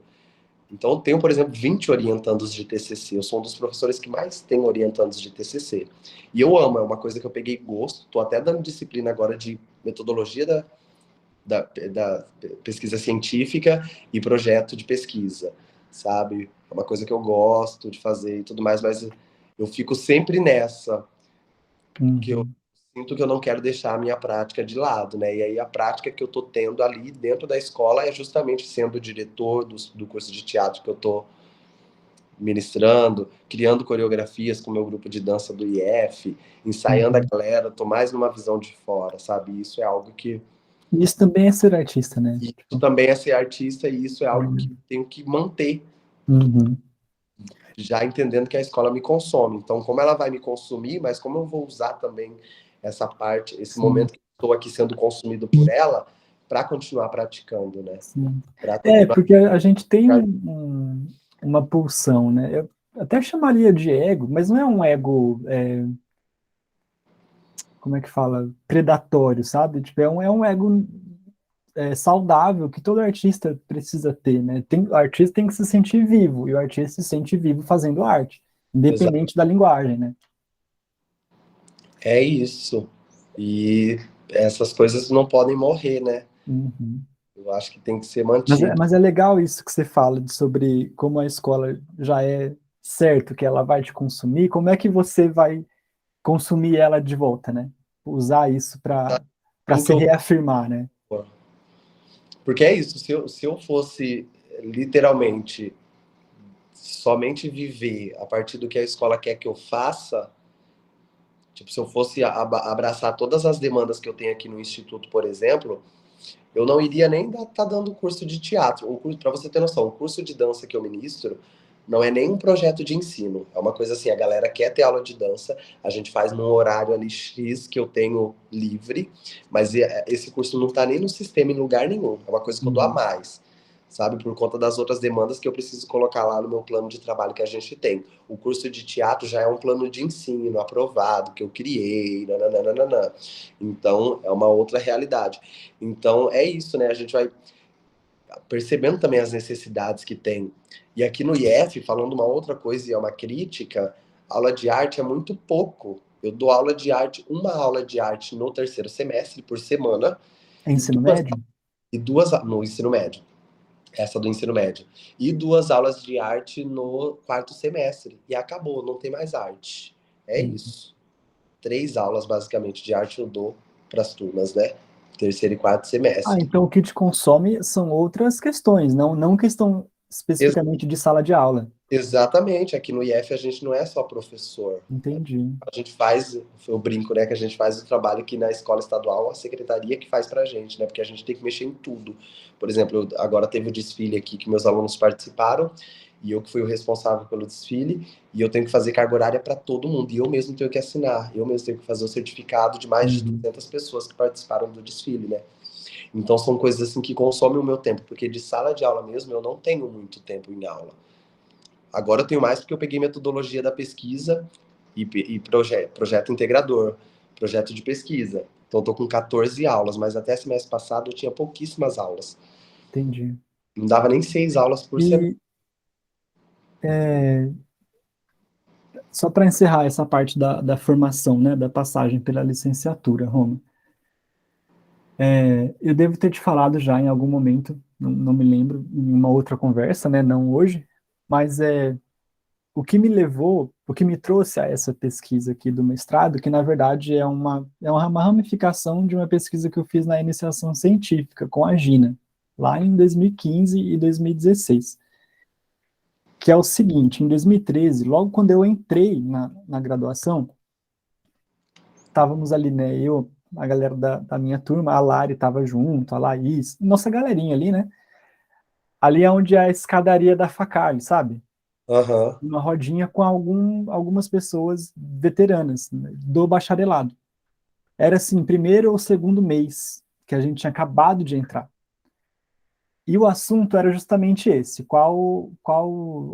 Speaker 2: Então, eu tenho, por exemplo, 20 orientandos de TCC. Eu sou um dos professores que mais tem orientandos de TCC. E eu amo, é uma coisa que eu peguei gosto. Estou até dando disciplina agora de metodologia da pesquisa científica e projeto de pesquisa, sabe? É uma coisa que eu gosto de fazer e tudo mais, mas eu fico sempre nessa, que eu
Speaker 1: Uhum.
Speaker 2: sinto que eu não quero deixar a minha prática de lado, né? E aí a prática que eu tô tendo ali dentro da escola é justamente sendo o diretor do curso de teatro que eu tô ministrando, criando coreografias com o meu grupo de dança do IF, ensaiando a
Speaker 1: Uhum.
Speaker 2: galera, tô mais numa visão de fora, sabe? Isso é algo que
Speaker 1: Isso também é ser artista, né?
Speaker 2: isso
Speaker 1: Tipo,
Speaker 2: também é ser artista e isso é algo que
Speaker 1: uhum.
Speaker 2: eu tenho que manter,
Speaker 1: Uhum.
Speaker 2: já entendendo que a escola me consome. Então, como ela vai me consumir, mas como eu vou usar também essa parte, esse
Speaker 1: Sim,
Speaker 2: momento que estou aqui sendo consumido por ela, para continuar praticando, né?
Speaker 1: sim.
Speaker 2: Para
Speaker 1: É,
Speaker 2: continuar.
Speaker 1: porque a gente tem uma pulsão, né? Eu até chamaria de ego, mas não é um ego, como é que fala? Predatório, sabe? Tipo, é um ego saudável que todo artista precisa ter, né? O artista tem que se sentir vivo, e o artista se sente vivo fazendo arte, independente da linguagem, né?
Speaker 2: É isso. E essas coisas não podem morrer, né?
Speaker 1: Uhum.
Speaker 2: Eu acho que tem que ser
Speaker 1: Mas é,
Speaker 2: mantido.
Speaker 1: mas é legal isso que você fala sobre como a escola já é certo que ela vai te consumir, como é que você vai consumir ela de volta, né? Usar isso para
Speaker 2: Como que
Speaker 1: se
Speaker 2: eu.
Speaker 1: reafirmar, né?
Speaker 2: Porque é isso, se eu fosse literalmente somente viver a partir do que a escola quer que eu faça, tipo, se eu fosse abraçar todas as demandas que eu tenho aqui no Instituto, por exemplo, eu não iria nem estar dando curso de teatro. Para você ter noção, o curso de dança que eu ministro não é nem um projeto de ensino. É uma coisa assim, a galera quer ter aula de dança, a gente faz num horário ali X que eu tenho livre, mas esse curso não está nem no sistema em lugar nenhum. É uma coisa que eu dou a
Speaker 1: Uhum.
Speaker 2: mais, sabe? Por conta das outras demandas que eu preciso colocar lá no meu plano de trabalho que a gente tem. O curso de teatro já é um plano de ensino aprovado, que eu criei, nananana. Então, é uma outra realidade. Então, é isso, né? A gente vai percebendo também as necessidades que tem. E aqui no IF, falando uma outra coisa e é uma crítica, aula de arte é muito pouco. Eu dou aula de arte, uma aula de arte no terceiro semestre por semana
Speaker 1: É
Speaker 2: e
Speaker 1: ensino
Speaker 2: duas,
Speaker 1: médio?
Speaker 2: e duas no ensino médio, essa do ensino médio, e duas aulas de arte no quarto semestre. E acabou, não tem mais arte. É
Speaker 1: Uhum.
Speaker 2: isso. 3 aulas basicamente de arte eu dou para as turmas, né? Terceiro e quarto
Speaker 1: Ah,
Speaker 2: semestre.
Speaker 1: então o que te consome são outras questões, não questão especificamente de sala de aula.
Speaker 2: Exatamente, aqui no IF a gente não é só professor.
Speaker 1: Entendi.
Speaker 2: A gente faz, eu brinco, né, que a gente faz o trabalho que na escola estadual a secretaria que faz pra gente, né, porque a gente tem que mexer em tudo. Por exemplo, agora teve o desfile aqui que meus alunos participaram e eu que fui o responsável pelo desfile e eu tenho que fazer carga horária para todo mundo e eu mesmo tenho que assinar, eu mesmo tenho que fazer o certificado de mais de
Speaker 1: Uhum.
Speaker 2: 200 pessoas que participaram do desfile, né. Então são coisas assim que consomem o meu tempo, porque de sala de aula mesmo eu não tenho muito tempo em aula. Agora eu tenho mais porque eu peguei metodologia da pesquisa e projeto integrador, projeto de pesquisa. Então estou com 14 aulas, mas até semestre passado eu tinha pouquíssimas aulas.
Speaker 1: Entendi.
Speaker 2: Não dava nem 6 aulas por semana.
Speaker 1: E é, só para encerrar essa parte da formação, né, da passagem pela licenciatura, Roma, eu devo ter te falado já em algum momento, não me lembro, em uma outra conversa, né, não hoje, mas o que me levou, o que me trouxe a essa pesquisa aqui do mestrado, que na verdade é uma ramificação de uma pesquisa que eu fiz na iniciação científica com a Gina, lá em 2015 e 2016, que é o seguinte: em 2013, logo quando eu entrei na graduação, estávamos ali, né, a galera da minha turma, a Lari estava junto, a Laís, nossa galerinha ali, né, ali é onde é a escadaria da Facali, sabe?
Speaker 2: Aham,
Speaker 1: Uma rodinha com algumas pessoas veteranas, né, do bacharelado. Era assim, primeiro ou segundo mês que a gente tinha acabado de entrar. E o assunto era justamente esse: qual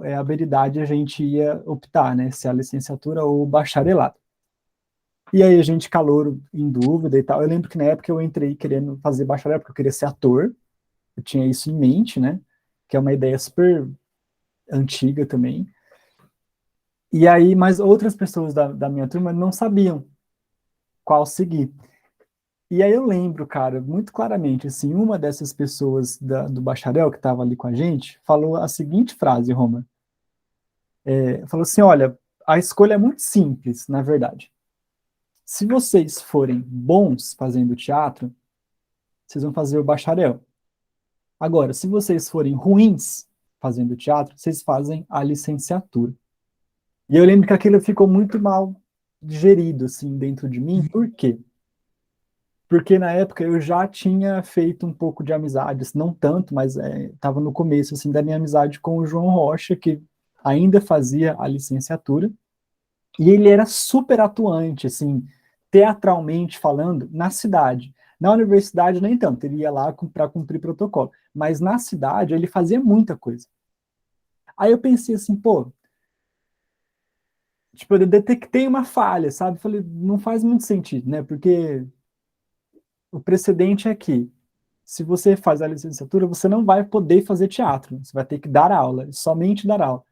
Speaker 1: é a habilidade a gente ia optar, né? Se é a licenciatura ou o bacharelado. E aí a gente calouro em dúvida e tal. Eu lembro que na época eu entrei querendo fazer bacharelado porque eu queria ser ator. Eu tinha isso em mente, né? Que é uma ideia super antiga também. E aí, mas outras pessoas da minha turma não sabiam qual seguir. E aí eu lembro, cara, muito claramente, assim, uma dessas pessoas do bacharel que estava ali com a gente falou a seguinte frase, Roma. Falou assim, olha, a escolha é muito simples, na verdade. Se vocês forem bons fazendo teatro, vocês vão fazer o bacharel. Agora, se vocês forem ruins fazendo teatro, vocês fazem a licenciatura. E eu lembro que aquilo ficou muito mal digerido, assim, dentro de mim. Por quê? Porque na época eu já tinha feito um pouco de amizades, não tanto, mas estava no começo, assim, da minha amizade com o João Rocha, que ainda fazia a licenciatura, e ele era super atuante, assim, teatralmente falando, na cidade. Na universidade, nem tanto, ele ia lá para cumprir protocolo, mas na cidade ele fazia muita coisa. Aí eu pensei assim, pô, tipo, eu detectei uma falha, sabe? Falei, não faz muito sentido, né? Porque o precedente é que, se você faz a licenciatura, você não vai poder fazer teatro, você vai ter que dar aula, somente dar aula.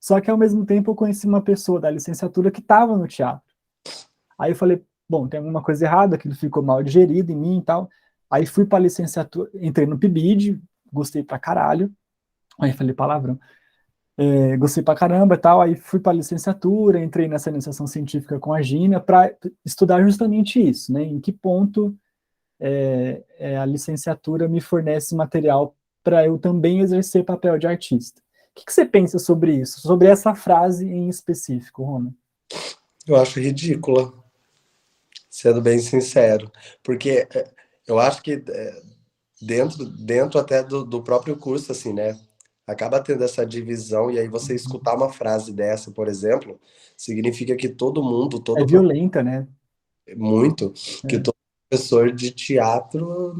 Speaker 1: Só que ao mesmo tempo eu conheci uma pessoa da licenciatura que estava no teatro. Aí eu falei, bom, tem alguma coisa errada, aquilo ficou mal digerido em mim e tal. Aí fui para a licenciatura, entrei no PIBID, gostei pra caralho. Aí falei palavrão. Gostei pra caramba e tal, aí fui para licenciatura, entrei nessa iniciação científica com a Gina para estudar justamente isso, né? Em que ponto a licenciatura me fornece material para eu também exercer papel de artista. O que você pensa sobre isso, sobre essa frase em específico, Roma?
Speaker 2: Eu acho ridícula, sendo bem sincero, porque eu acho que dentro até do próprio curso, assim, né? Acaba tendo essa divisão, e aí você escutar uma frase dessa, por exemplo, significa que todo mundo,
Speaker 1: É
Speaker 2: todo
Speaker 1: violenta, né?
Speaker 2: muito, que
Speaker 1: É,
Speaker 2: todo professor de teatro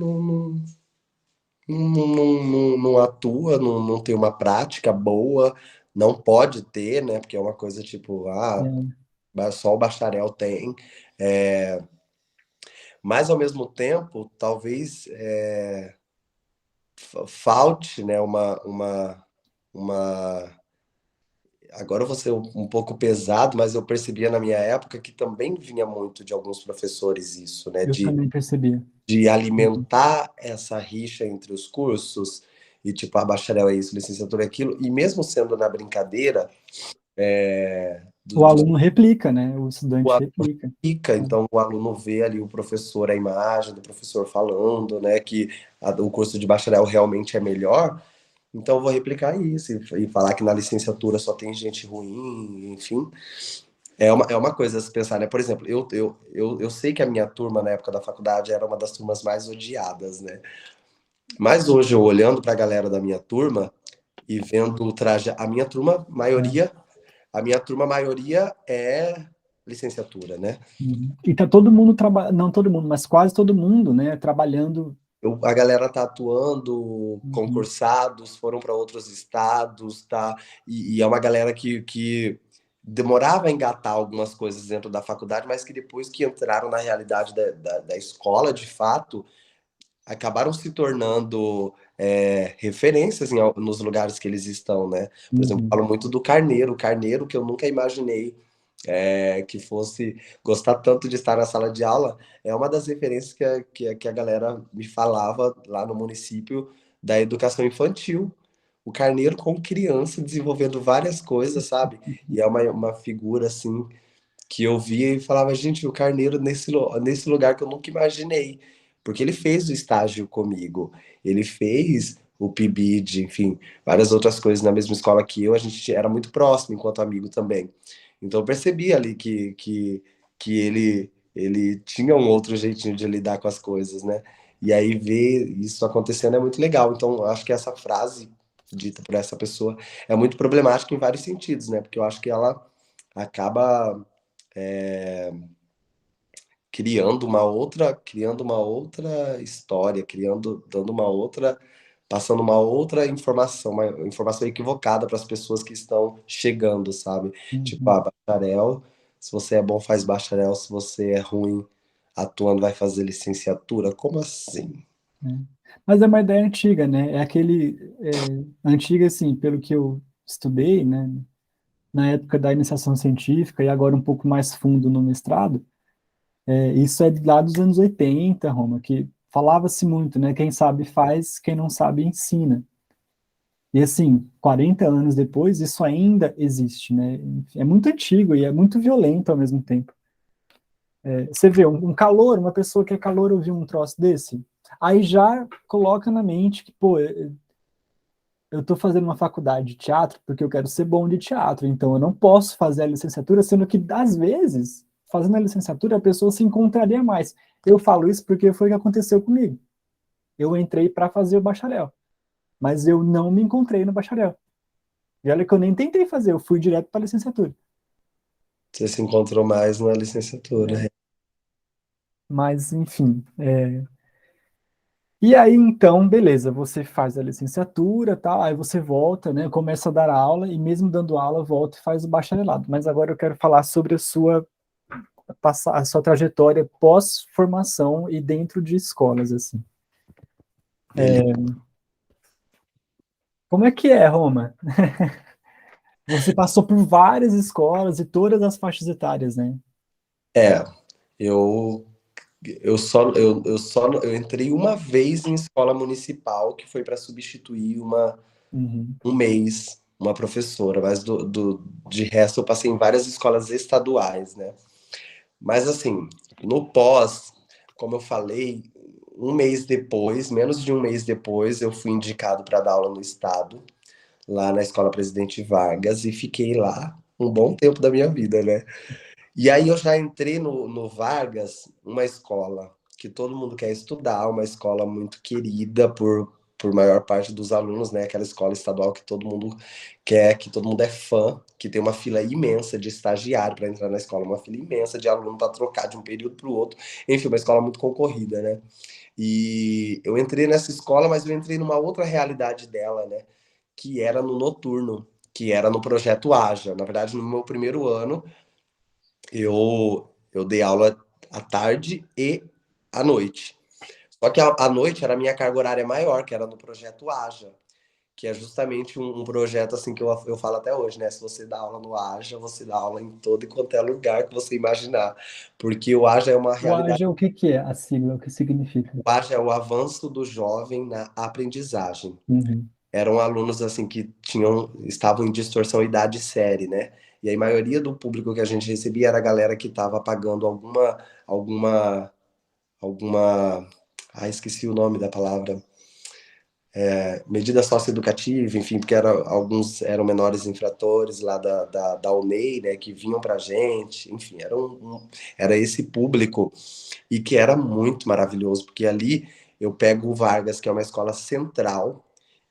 Speaker 2: não atua, não tem uma prática boa, não pode ter, né? Porque é uma coisa tipo,
Speaker 1: é,
Speaker 2: só o bacharel tem. É, mas ao mesmo tempo, talvez falte, né, uma. Agora eu vou ser um pouco pesado, mas eu percebia na minha época que também vinha muito de alguns professores isso, né,
Speaker 1: eu também percebi.
Speaker 2: de
Speaker 1: Uhum.
Speaker 2: alimentar essa rixa entre os cursos, e tipo, a bacharel é isso, licenciatura é aquilo, e mesmo sendo na brincadeira,
Speaker 1: O aluno replica, né? O
Speaker 2: o
Speaker 1: estudante
Speaker 2: aluno
Speaker 1: replica.
Speaker 2: fica,
Speaker 1: É.
Speaker 2: então o aluno vê ali o professor, a imagem do professor falando, né, que o curso de bacharel realmente é melhor, então eu vou replicar isso e falar que na licenciatura só tem gente ruim, enfim. É uma coisa a se pensar, né? Por exemplo, eu sei que a minha turma na época da faculdade era uma das turmas mais odiadas, né? Mas hoje, eu olhando para a galera da minha turma e vendo o traje,
Speaker 1: É.
Speaker 2: a minha turma maioria é licenciatura, né?
Speaker 1: Uhum. E tá todo mundo trabalhando, não todo mundo, mas quase todo mundo, né? Trabalhando.
Speaker 2: A galera tá atuando,
Speaker 1: Uhum.
Speaker 2: concursados, foram para outros estados, tá? E é uma galera que demorava a engatar algumas coisas dentro da faculdade, mas que depois que entraram na realidade da escola, de fato, acabaram se tornando referências nos lugares que eles estão, né? Por exemplo, eu
Speaker 1: Uhum.
Speaker 2: falo muito do Carneiro, o Carneiro que eu nunca imaginei que fosse gostar tanto de estar na sala de aula, é uma das referências que a galera me falava lá no município da educação infantil. O Carneiro com criança desenvolvendo várias coisas, sabe? E é uma figura assim que eu via e falava, gente, o Carneiro nesse lugar que eu nunca imaginei. Porque ele fez o estágio comigo, ele fez o PIBID, enfim, várias outras coisas na mesma escola que eu, a gente era muito próximo enquanto amigo também. Então eu percebi ali que ele tinha um outro jeitinho de lidar com as coisas, né? E aí ver isso acontecendo é muito legal. Então eu acho que essa frase dita por essa pessoa é muito problemática em vários sentidos, né? Porque eu acho que ela acaba criando uma outra história, dando uma outra, passando uma informação equivocada para as pessoas que estão chegando, sabe? Tipo,
Speaker 1: Uhum.
Speaker 2: bacharel, se você é bom, faz bacharel, se você é ruim atuando, vai fazer licenciatura. Como assim?
Speaker 1: É. Mas é uma ideia antiga, né? É aquele antiga, assim, pelo que eu estudei, né? Na época da iniciação científica e agora um pouco mais fundo no mestrado. Isso é lá dos anos 80, Roma, que falava-se muito, né? Quem sabe faz, quem não sabe ensina. E assim, 40 anos depois, isso ainda existe, né? É muito antigo e é muito violento ao mesmo tempo. Você vê um calor, uma pessoa que é calor ouvir um troço desse, aí já coloca na mente que, pô, eu estou fazendo uma faculdade de teatro porque eu quero ser bom de teatro, então eu não posso fazer a licenciatura, sendo que, às vezes, fazendo a licenciatura, a pessoa se encontraria mais. Eu falo isso porque foi o que aconteceu comigo. Eu entrei para fazer o bacharel, mas eu não me encontrei no bacharel. E olha que eu nem tentei fazer, eu fui direto para a licenciatura.
Speaker 2: Você se encontrou mais na licenciatura?
Speaker 1: Mas, enfim. E aí, então, beleza, você faz a licenciatura, tal, aí você volta, né, começa a dar aula, e mesmo dando aula, volta e faz o bacharelado. Mas agora eu quero falar sobre a sua trajetória pós-formação e dentro de escolas, assim.
Speaker 2: Beleza.
Speaker 1: Como é que é, Roma? Você passou por várias escolas e todas as faixas etárias, né?
Speaker 2: É, eu eu entrei uma vez em escola municipal que foi para substituir
Speaker 1: Uhum.
Speaker 2: um mês. uma professora, mas de resto eu passei em várias escolas estaduais, né? Mas assim, no pós, como eu falei, um mês depois, menos de um mês depois, eu fui indicado para dar aula no estado, lá na Escola Presidente Vargas, e fiquei lá um bom tempo da minha vida, né? E aí eu já entrei no Vargas, uma escola que todo mundo quer estudar, uma escola muito querida por maior parte dos alunos, né? Aquela escola estadual que todo mundo quer, que todo mundo é fã, que tem uma fila imensa de estagiário para entrar na escola, uma fila imensa de aluno para trocar de um período para o outro. Enfim, uma escola muito concorrida, né? E eu entrei nessa escola, mas eu entrei numa outra realidade dela, né? Que era no noturno, que era no projeto Aja. Na verdade, no meu primeiro ano, eu dei aula à tarde e à noite. Só que à noite era a minha carga horária maior, que era no projeto Aja, que é justamente um projeto assim que eu falo até hoje, né? Se você dá aula no Aja, você dá aula em todo e quanto é lugar que você imaginar. Porque o Aja é uma
Speaker 1: O
Speaker 2: realidade.
Speaker 1: AGE, o que que é a sigla? O que significa?
Speaker 2: O Aja é o avanço do jovem na aprendizagem.
Speaker 1: Uhum.
Speaker 2: Eram alunos assim que estavam em distorção idade série, né? E a maioria do público que a gente recebia era a galera que estava pagando alguma alguma, esqueci o nome da palavra, medida socioeducativa, enfim, porque alguns eram menores infratores lá da UNEI, né, que vinham pra gente, enfim, era esse público e que era muito maravilhoso, porque ali eu pego o Vargas, que é uma escola central,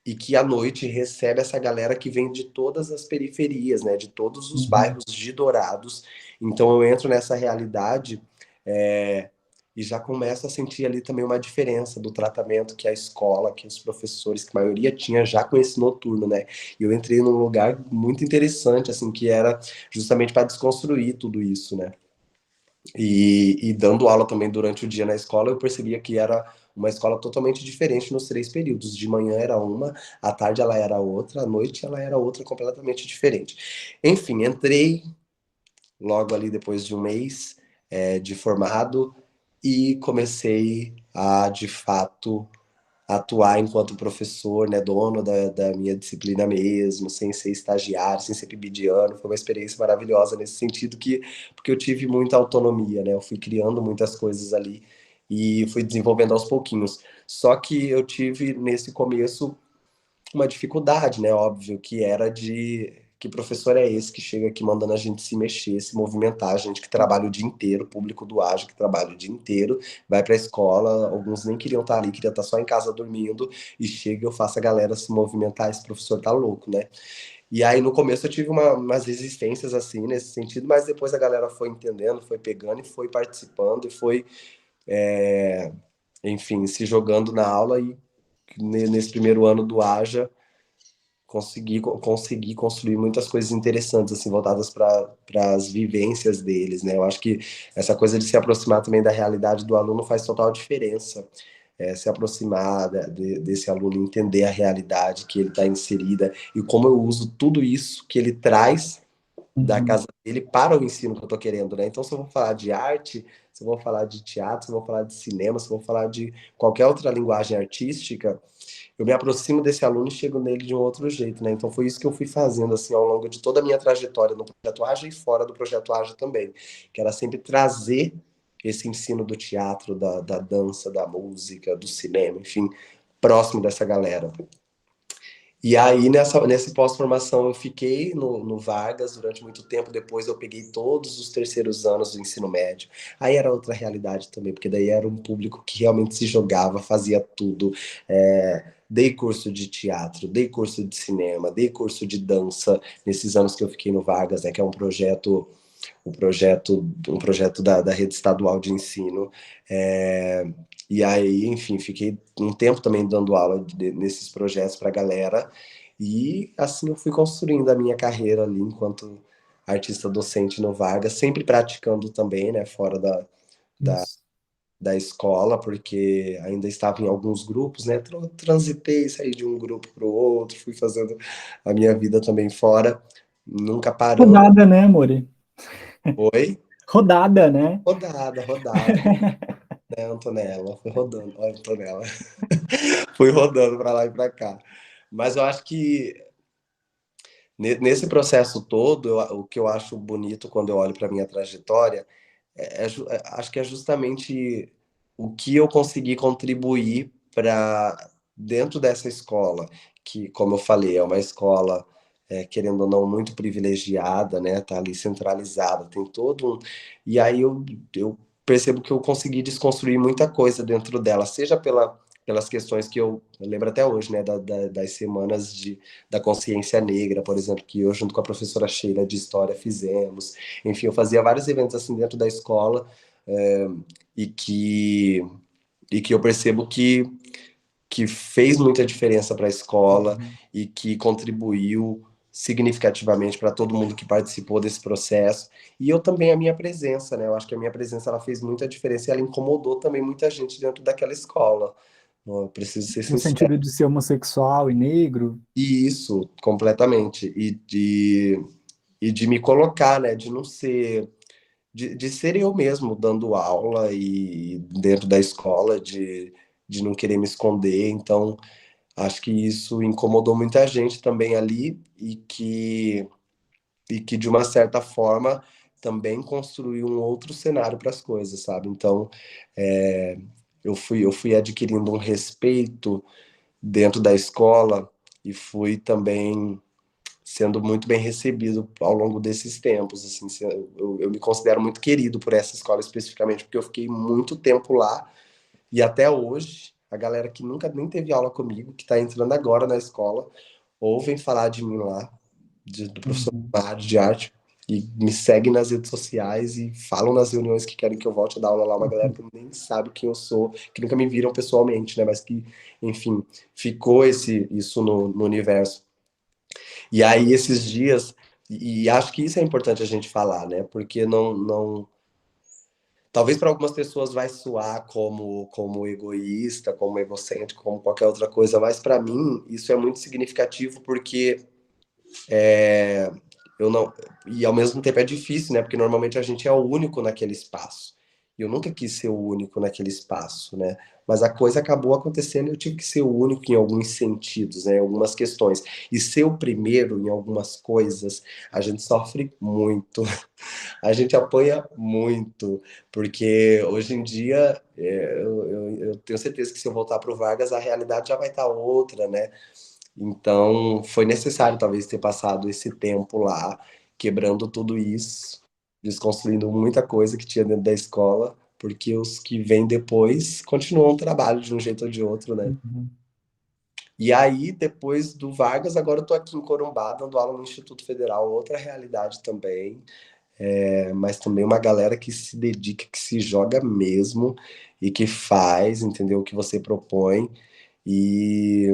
Speaker 2: e que à noite recebe essa galera que vem de todas as periferias, né, de todos os
Speaker 1: Uhum.
Speaker 2: bairros de Dourados. Então eu entro nessa realidade é, e já começo a sentir ali também uma diferença do tratamento que a escola, que os professores, que a maioria tinha já com esse noturno, né? E eu entrei num lugar muito interessante, assim, que era justamente para desconstruir tudo isso, né? E dando aula também durante o dia na escola, eu percebia que era uma escola totalmente diferente nos três períodos. De manhã era uma, à tarde ela era outra, à noite ela era outra completamente diferente. Enfim, entrei logo ali depois de um mês de formado e comecei a, de fato, atuar enquanto professor, né, dono da minha disciplina mesmo, sem ser estagiário, sem ser PIBidiano. Foi uma experiência maravilhosa nesse sentido porque eu tive muita autonomia, né? Eu fui criando muitas coisas ali e fui desenvolvendo aos pouquinhos. Só que eu tive nesse começo uma dificuldade, né? Óbvio, que era de que professor é esse que chega aqui mandando a gente se mexer, se movimentar, a gente que trabalha o dia inteiro, público do Ágil que trabalha o dia inteiro, vai para a escola, alguns nem queriam estar ali, queriam estar só em casa dormindo, e chega e eu faço a galera se movimentar, esse professor tá louco, né? E aí no começo eu tive umas resistências assim, nesse sentido, mas depois a galera foi entendendo, foi pegando e foi participando e foi, enfim, se jogando na aula e nesse primeiro ano do Aja consegui construir muitas coisas interessantes, assim, voltadas para as vivências deles, né? Eu acho que essa coisa de se aproximar também da realidade do aluno faz total diferença. Se aproximar desse aluno, entender a realidade que ele está inserida e como eu uso tudo isso que ele traz da
Speaker 1: Uhum.
Speaker 2: casa dele para o ensino que eu estou querendo, né? Então, se eu vou falar de arte, se eu vou falar de teatro, se eu vou falar de cinema, se eu vou falar de qualquer outra linguagem artística, eu me aproximo desse aluno e chego nele de um outro jeito, né? Então foi isso que eu fui fazendo assim ao longo de toda a minha trajetória no projeto Aja e fora do projeto Aja também, que era sempre trazer esse ensino do teatro, da dança, da música, do cinema, enfim, próximo dessa galera. E aí, nessa pós-formação, eu fiquei no Vargas durante muito tempo. Depois, eu peguei todos os terceiros anos do ensino médio. Aí era outra realidade também, porque daí era um público que realmente se jogava, fazia tudo. Dei curso de teatro, dei curso de cinema, dei curso de dança nesses anos que eu fiquei no Vargas, né, que é um projeto da rede estadual de ensino. É, e aí, enfim, fiquei um tempo também dando aula nesses projetos para a galera. E assim eu fui construindo a minha carreira ali enquanto artista docente no Vargas, sempre praticando também, né, fora
Speaker 1: Isso.
Speaker 2: da escola, porque ainda estava em alguns grupos, né? Transitei, saí de um grupo para o outro, fui fazendo a minha vida também fora, nunca parando.
Speaker 1: Rodada, né, Amore?
Speaker 2: Foi
Speaker 1: Rodada, né?
Speaker 2: rodada, né, Antonella? Fui rodando, olha, Antonella. Fui rodando para lá e para cá. Mas eu acho que Nesse processo todo, o que eu acho bonito quando eu olho para minha trajetória acho que é justamente o que eu consegui contribuir para dentro dessa escola, que, como eu falei, é uma escola, querendo ou não, muito privilegiada, né? Tá ali centralizada, tem todo um. E aí eu percebo que eu consegui desconstruir muita coisa dentro dela, seja pelas questões que eu lembro até hoje, né? Das semanas da consciência negra, por exemplo, que eu, junto com a professora Sheila de História, fizemos. Enfim, eu fazia vários eventos assim dentro da escola, é, e que e que eu percebo que fez muita diferença para a escola
Speaker 1: Uhum.
Speaker 2: e que contribuiu significativamente para todo mundo que participou desse processo. E eu também, a minha presença, né? Eu acho que a minha presença ela fez muita diferença e ela incomodou também muita gente dentro daquela escola. Eu preciso ser
Speaker 1: No
Speaker 2: sincero.
Speaker 1: sentido de ser homossexual e negro.
Speaker 2: E isso, completamente. E de me colocar, né? De não ser de ser eu mesmo dando aula e dentro da escola, de não querer me esconder. Então, acho que isso incomodou muita gente também ali e que de uma certa forma, também construiu um outro cenário para as coisas, sabe? Então, é, eu fui adquirindo um respeito dentro da escola e fui também sendo muito bem recebido ao longo desses tempos. Assim, eu me considero muito querido por essa escola especificamente, porque eu fiquei muito tempo lá e até hoje a galera que nunca nem teve aula comigo, que está entrando agora na escola, ouvem falar de mim lá, do professor
Speaker 1: Uhum.
Speaker 2: Mário de arte, e me seguem nas redes sociais e falam nas reuniões que querem que eu volte a dar aula lá, uma galera que nem sabe quem eu sou, que nunca me viram pessoalmente, né? Mas que, enfim, ficou isso no universo. E aí, esses dias, e acho que isso é importante a gente falar, né? Porque não talvez para algumas pessoas vai soar como egoísta, como egocêntrico, como qualquer outra coisa, mas para mim isso é muito significativo porque eu não. E ao mesmo tempo é difícil, né? Porque normalmente a gente é o único naquele espaço. E eu nunca quis ser o único naquele espaço, né? Mas a coisa acabou acontecendo e eu tive que ser o único em alguns sentidos, né? Em algumas questões. E ser o primeiro em algumas coisas, a gente sofre muito. A gente apanha muito. Porque hoje em dia, eu tenho certeza que se eu voltar para o Vargas, a realidade já vai estar outra, né? Então, foi necessário talvez ter passado esse tempo lá, quebrando tudo isso, desconstruindo muita coisa que tinha dentro da escola, porque os que vêm depois continuam o trabalho de um jeito ou de outro, né?
Speaker 1: Uhum.
Speaker 2: E aí, depois do Vargas, agora eu tô aqui em Corumbá, dando aula no Instituto Federal, outra realidade também, mas também uma galera que se dedica, que se joga mesmo e que faz, entendeu? O que você propõe. E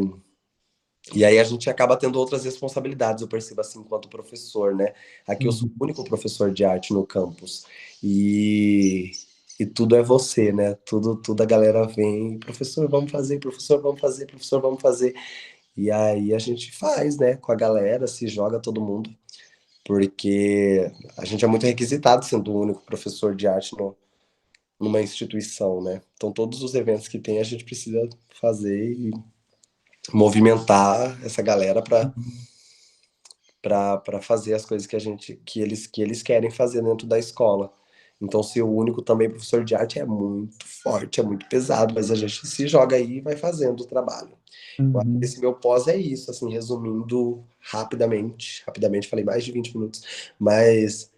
Speaker 2: E aí a gente acaba tendo outras responsabilidades, eu percebo assim, enquanto professor, né? Aqui eu sou
Speaker 1: Uhum.
Speaker 2: o único professor de arte no campus. E, e tudo é você, né? Tudo a galera vem, professor, vamos fazer, professor, vamos fazer, professor, vamos fazer. E aí a gente faz, né? Com a galera, se joga todo mundo, porque a gente é muito requisitado sendo o único professor de arte numa instituição, né? Então todos os eventos que tem a gente precisa fazer e movimentar essa galera
Speaker 1: Uhum.
Speaker 2: para fazer as coisas que eles querem fazer dentro da escola. Então, ser o único também professor de arte é muito forte, é muito pesado, mas a gente se joga aí e vai fazendo o trabalho. Eu acho que
Speaker 1: Uhum.
Speaker 2: esse meu pós é isso, assim, resumindo rapidamente, falei mais de 20 minutos, mas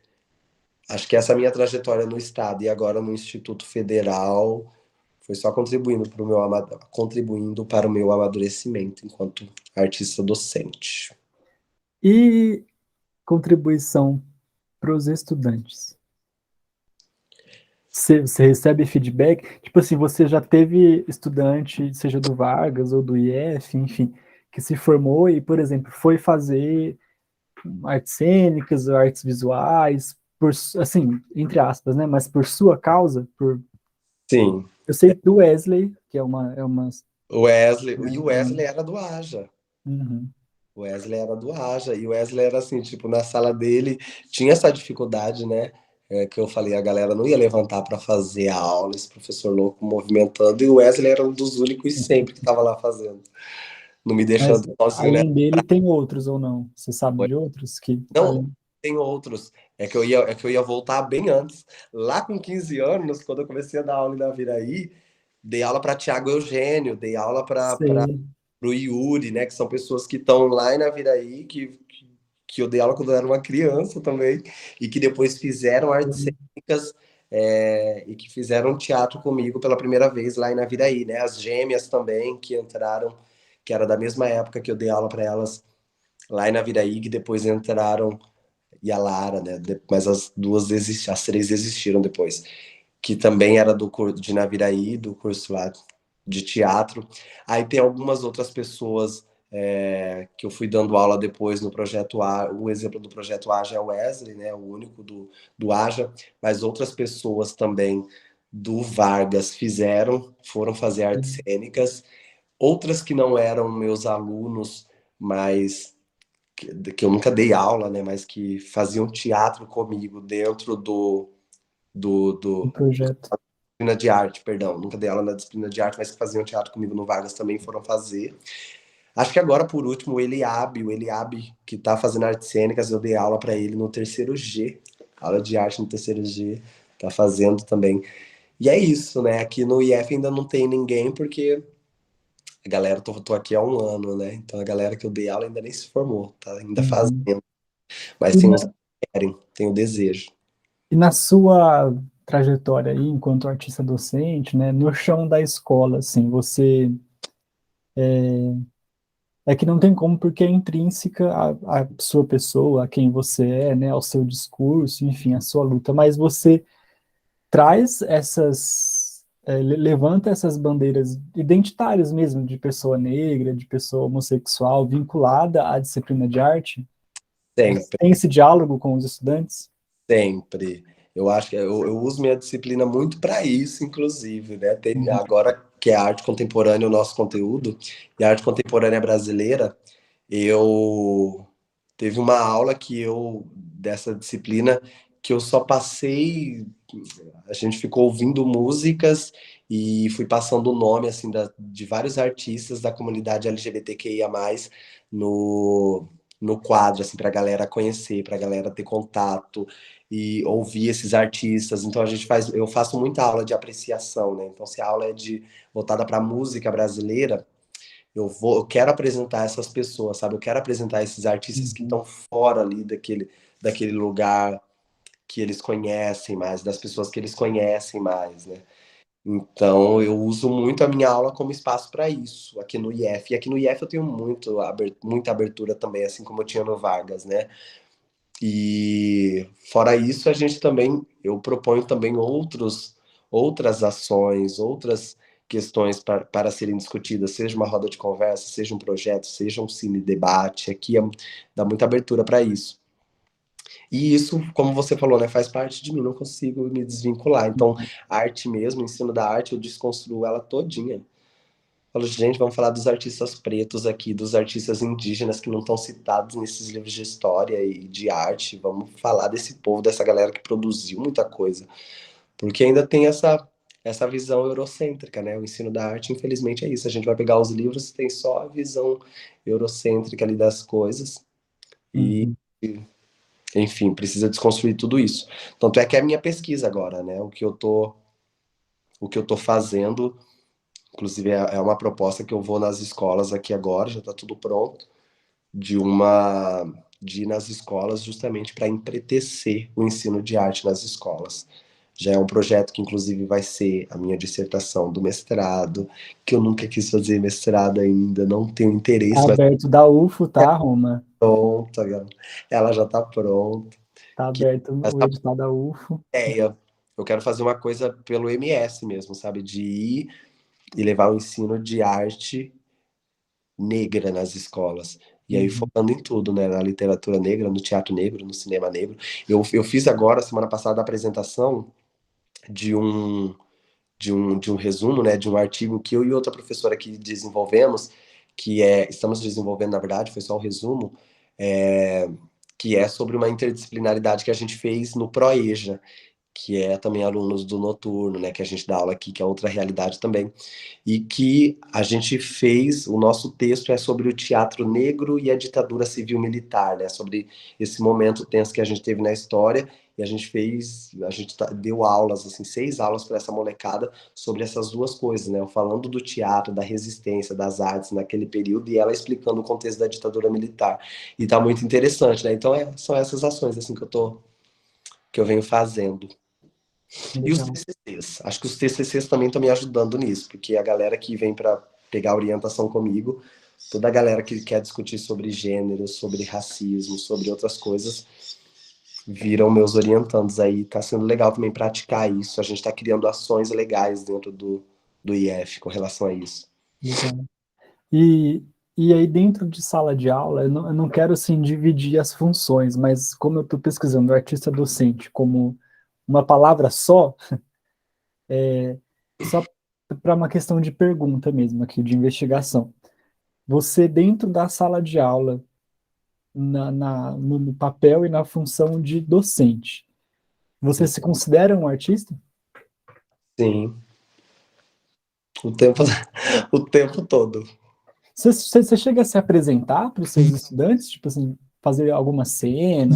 Speaker 2: acho que essa minha trajetória no Estado e agora no Instituto Federal foi só contribuindo para o meu amadurecimento enquanto artista docente.
Speaker 1: E contribuição para os estudantes. Você recebe feedback? Tipo assim, você já teve estudante, seja do Vargas ou do IF, enfim, que se formou e, por exemplo, foi fazer artes cênicas, artes visuais, por, assim, entre aspas, né? Mas por sua causa, por...
Speaker 2: Sim,
Speaker 1: Eu sei que o Wesley, que
Speaker 2: E o Wesley era do Aja.
Speaker 1: Uhum.
Speaker 2: O Wesley era do Aja. E o Wesley era assim, tipo, na sala dele tinha essa dificuldade, né? Que eu falei, a galera não ia levantar para fazer a aula, esse professor louco movimentando, e o Wesley era um dos únicos sempre que estava lá fazendo. não me
Speaker 1: Mas
Speaker 2: deixando sozinho, né?
Speaker 1: além dele tem outros ou não? Você sabe de outros que
Speaker 2: Não,
Speaker 1: além...
Speaker 2: tem outros. É que eu ia voltar bem antes. Lá com 15 anos, quando eu comecei a dar aula em Naviraí, dei aula para Tiago Eugênio, dei aula para
Speaker 1: Sei.
Speaker 2: o Yuri, né? Que são pessoas que estão lá em Naviraí, que eu dei aula quando eu era uma criança também, e que depois fizeram artes cênicas e que fizeram teatro comigo pela primeira vez lá em Naviraí, né? As gêmeas também, que entraram, que era da mesma época que eu dei aula para elas lá em Naviraí, que depois entraram e a Lara, né? Mas as duas existiram, as três existiram depois. Que também era do curso de Naviraí, do curso lá de teatro. Aí tem algumas outras pessoas que eu fui dando aula depois no projeto A. O exemplo do projeto Aja é o Wesley, né? O único do Aja, mas outras pessoas também do Vargas foram fazer artes cênicas. Outras que não eram meus alunos, mas que eu nunca dei aula, né, mas que faziam teatro comigo dentro
Speaker 1: Um
Speaker 2: do
Speaker 1: projeto.
Speaker 2: disciplina de arte, perdão, nunca dei aula na disciplina de arte, mas que faziam teatro comigo no Vargas também foram fazer. Acho que agora, por último, o Eliabe, que tá fazendo artes cênicas, eu dei aula para ele no terceiro G, aula de arte no terceiro G, tá fazendo também. E é isso, né? Aqui no IF ainda não tem ninguém, porque a galera, tô aqui há um ano, né? Então a galera que eu dei aula ainda nem se formou, tá ainda
Speaker 1: Uhum.
Speaker 2: fazendo. Mas
Speaker 1: E
Speaker 2: tem
Speaker 1: na,
Speaker 2: uns que querem, tem o desejo.
Speaker 1: e na sua trajetória aí, enquanto artista docente, né, no chão da escola, assim, você é que não tem como porque é intrínseca à sua pessoa, a quem você é, né, ao seu discurso, enfim, à sua luta, mas você traz levanta essas bandeiras identitárias mesmo, de pessoa negra, de pessoa homossexual, vinculada à disciplina de arte? Você
Speaker 2: Sempre,
Speaker 1: tem esse diálogo com os estudantes?
Speaker 2: sempre. Eu acho que eu uso minha disciplina muito para isso, inclusive, né? Tem,
Speaker 1: Uhum.
Speaker 2: agora que é arte contemporânea o nosso conteúdo, e a arte contemporânea brasileira, eu teve uma aula dessa disciplina que eu só passei, a gente ficou ouvindo músicas e fui passando o nome assim de vários artistas da comunidade LGBTQIA+, no no quadro assim para a galera conhecer, para a galera ter contato e ouvir esses artistas. Então eu faço muita aula de apreciação, né? Então se a aula é de voltada para música brasileira, eu quero apresentar essas pessoas, sabe? Eu quero apresentar esses artistas que
Speaker 1: Uhum.
Speaker 2: estão fora ali daquele lugar que eles conhecem mais, das pessoas que eles conhecem mais, né? Então, eu uso muito a minha aula como espaço para isso, aqui no IF. E aqui no IF eu tenho muita abertura também, assim como eu tinha no Vargas, né? E fora isso, eu proponho também outras ações, outras questões para serem discutidas, seja uma roda de conversa, seja um projeto, seja um cine debate. Dá muita abertura para isso. E isso, como você falou, né, faz parte de mim, não consigo me desvincular. Então, a arte mesmo, o ensino da arte, eu desconstruo ela todinha. Falo, gente, vamos falar dos artistas pretos aqui, dos artistas indígenas que não estão citados nesses livros de história e de arte. Vamos falar desse povo, dessa galera que produziu muita coisa. Porque ainda tem essa visão eurocêntrica, né? O ensino da arte, infelizmente, é isso. A gente vai pegar os livros, tem só a visão eurocêntrica ali das coisas. E,
Speaker 1: Uhum.
Speaker 2: enfim, precisa desconstruir tudo isso. Tanto é que é a minha pesquisa agora, né? O que eu tô fazendo. Inclusive, é uma proposta que eu vou nas escolas aqui agora, já está tudo pronto, de ir nas escolas justamente para empretecer o ensino de arte nas escolas. Já é um projeto que, inclusive, vai ser a minha dissertação do mestrado, que eu nunca quis fazer mestrado ainda, não tenho interesse,
Speaker 1: Tá
Speaker 2: mas
Speaker 1: aberto da UFO, tá, Roma?
Speaker 2: pronta, ela já está pronta.
Speaker 1: Tá
Speaker 2: Que
Speaker 1: aberto o
Speaker 2: essa
Speaker 1: edital da UFO.
Speaker 2: ideia, eu quero fazer uma coisa pelo MS mesmo, sabe? De ir e levar o ensino de arte negra nas escolas. E aí
Speaker 1: Uhum.
Speaker 2: focando em tudo, né? Na literatura negra, no teatro negro, no cinema negro. Eu fiz agora, semana passada, a apresentação de de um resumo, né? De um artigo que eu e outra professora aqui desenvolvemos, estamos desenvolvendo, na verdade, foi só o resumo, é, que é sobre uma interdisciplinaridade que a gente fez no ProEja, que é também alunos do noturno, né, que a gente dá aula aqui, que é outra realidade também, e que a gente fez, o nosso texto é sobre o teatro negro e a ditadura civil-militar, né, sobre esse momento tenso que a gente teve na história, e a gente fez, deu aulas, assim, 6 aulas para essa molecada sobre essas duas coisas, né, eu falando do teatro, da resistência, das artes naquele período, e ela explicando o contexto da ditadura militar, e tá muito interessante, né, então são essas ações, assim, que eu venho fazendo. E os
Speaker 1: Legal.
Speaker 2: TCCs? Acho que os TCCs também estão me ajudando nisso, porque a galera que vem para pegar orientação comigo, toda a galera que quer discutir sobre gênero, sobre racismo, sobre outras coisas, viram meus orientandos aí. Tá sendo legal também praticar isso. A gente está criando ações legais dentro do IF com relação a isso.
Speaker 1: Legal. E, e aí, dentro de sala de aula, eu não quero, assim, dividir as funções, mas como eu estou pesquisando artista docente como uma palavra só, só para uma questão de pergunta mesmo aqui, de investigação. Você, dentro da sala de aula, no papel e na função de docente, você se considera um artista?
Speaker 2: Sim, o tempo, o tempo todo.
Speaker 1: Você chega a se apresentar para os seus estudantes, tipo assim, fazer alguma cena?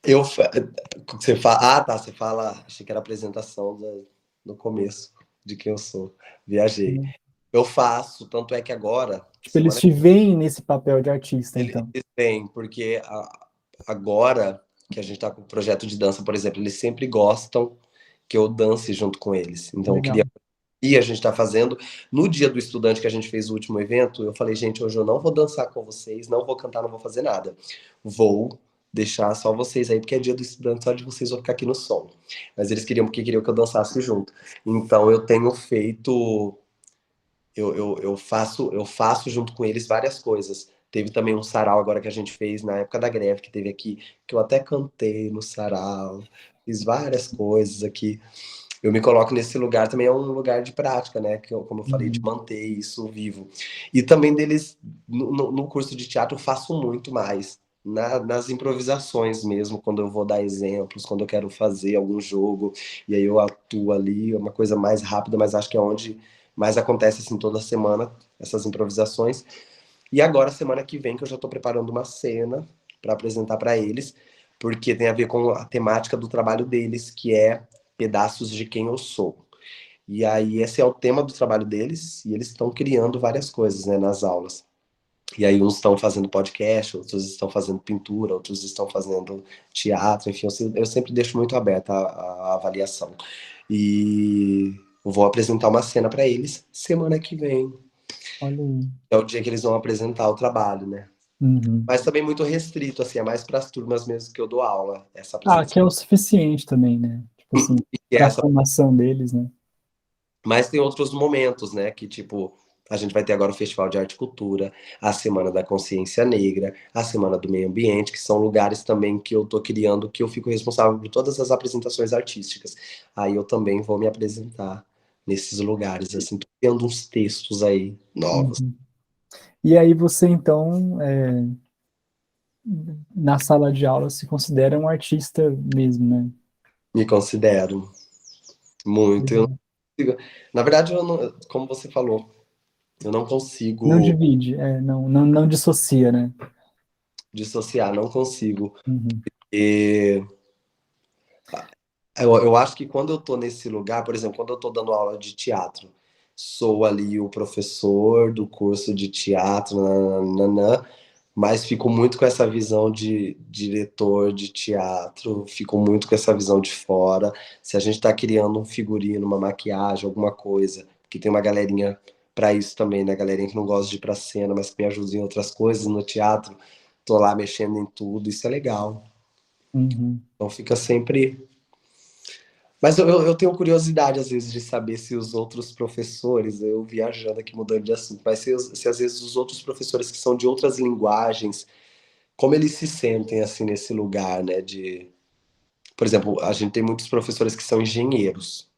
Speaker 2: Eu, você fala, ah, tá, você fala, achei que era a apresentação no começo de quem eu sou. Viajei. Eu faço, tanto é que agora,
Speaker 1: Tipo, eles
Speaker 2: semana
Speaker 1: te veem nesse papel de artista,
Speaker 2: eles
Speaker 1: então.
Speaker 2: vêm, porque agora que a gente está com o projeto de dança, por exemplo, eles sempre gostam que eu dance junto com eles. Então, eu queria.
Speaker 1: Legal.
Speaker 2: E a gente está fazendo. No dia do estudante que a gente fez o último evento, eu falei, gente, hoje eu não vou dançar com vocês, não vou cantar, não vou fazer nada. Vou deixar só vocês aí, porque é dia do estudante, só de vocês vão ficar aqui no som. Mas eles queriam, porque queriam que eu dançasse junto. Então, eu tenho feito eu faço junto com eles várias coisas. Teve também um sarau agora que a gente fez na época da greve que teve aqui, que eu até cantei no sarau, fiz várias coisas aqui. Eu me coloco nesse lugar também, é um lugar de prática, né? Que como eu falei, de
Speaker 1: Uhum.
Speaker 2: manter isso vivo. E também deles, no curso de teatro, eu faço muito mais. Nas improvisações mesmo, quando eu vou dar exemplos, quando eu quero fazer algum jogo, e aí eu atuo ali, é uma coisa mais rápida, mas acho que é onde mais acontece assim toda semana, essas improvisações. E agora, semana que vem, que eu já estou preparando uma cena para apresentar para eles, porque tem a ver com a temática do trabalho deles, que é pedaços de quem eu sou. E aí, esse é o tema do trabalho deles, e eles estão criando várias coisas, né, nas aulas. E aí, uns estão fazendo podcast, outros estão fazendo pintura, outros estão fazendo teatro, enfim, eu sempre deixo muito aberta a avaliação. E vou apresentar uma cena para eles semana que vem.
Speaker 1: Olha aí.
Speaker 2: É o dia que eles vão apresentar o trabalho, né?
Speaker 1: Uhum.
Speaker 2: Mas também muito restrito, assim, é mais para as turmas mesmo que eu dou aula, essa
Speaker 1: Ah,
Speaker 2: apresentação.
Speaker 1: que é o suficiente também, né? Tipo assim,
Speaker 2: E
Speaker 1: para a
Speaker 2: essa
Speaker 1: formação deles, né?
Speaker 2: Mas tem outros momentos, né? Que, tipo, a gente vai ter agora o Festival de Arte e Cultura, a Semana da Consciência Negra, a Semana do Meio Ambiente, que são lugares também que eu tô criando, que eu fico responsável por todas as apresentações artísticas. Aí eu também vou me apresentar nesses lugares, assim, tô criando uns textos aí novos.
Speaker 1: Uhum. E aí você, então, na sala de aula, se considera um artista mesmo, né?
Speaker 2: Me considero muito.
Speaker 1: Legal.
Speaker 2: Na verdade, eu não, como você falou, eu não
Speaker 1: Não
Speaker 2: consigo
Speaker 1: divide, não dissocia, né?
Speaker 2: dissociar, não consigo.
Speaker 1: Uhum.
Speaker 2: E eu acho que quando eu tô nesse lugar, por exemplo, quando eu tô dando aula de teatro, sou ali o professor do curso de teatro, nananã, mas fico muito com essa visão de diretor de teatro, fico muito com essa visão de fora. Se a gente tá criando um figurino, uma maquiagem, alguma coisa, que tem uma galerinha para isso também, né? Galerinha que não gosta de ir pra cena, mas que me ajuda em outras coisas no teatro, tô lá mexendo em tudo, isso é legal.
Speaker 1: Uhum.
Speaker 2: Então fica sempre. Mas eu tenho curiosidade, às vezes, de saber se os outros professores, eu viajando aqui, mudando de assunto, mas se às vezes os outros professores que são de outras linguagens, como eles se sentem, assim, nesse lugar, né, de... Por exemplo, a gente tem muitos professores que são engenheiros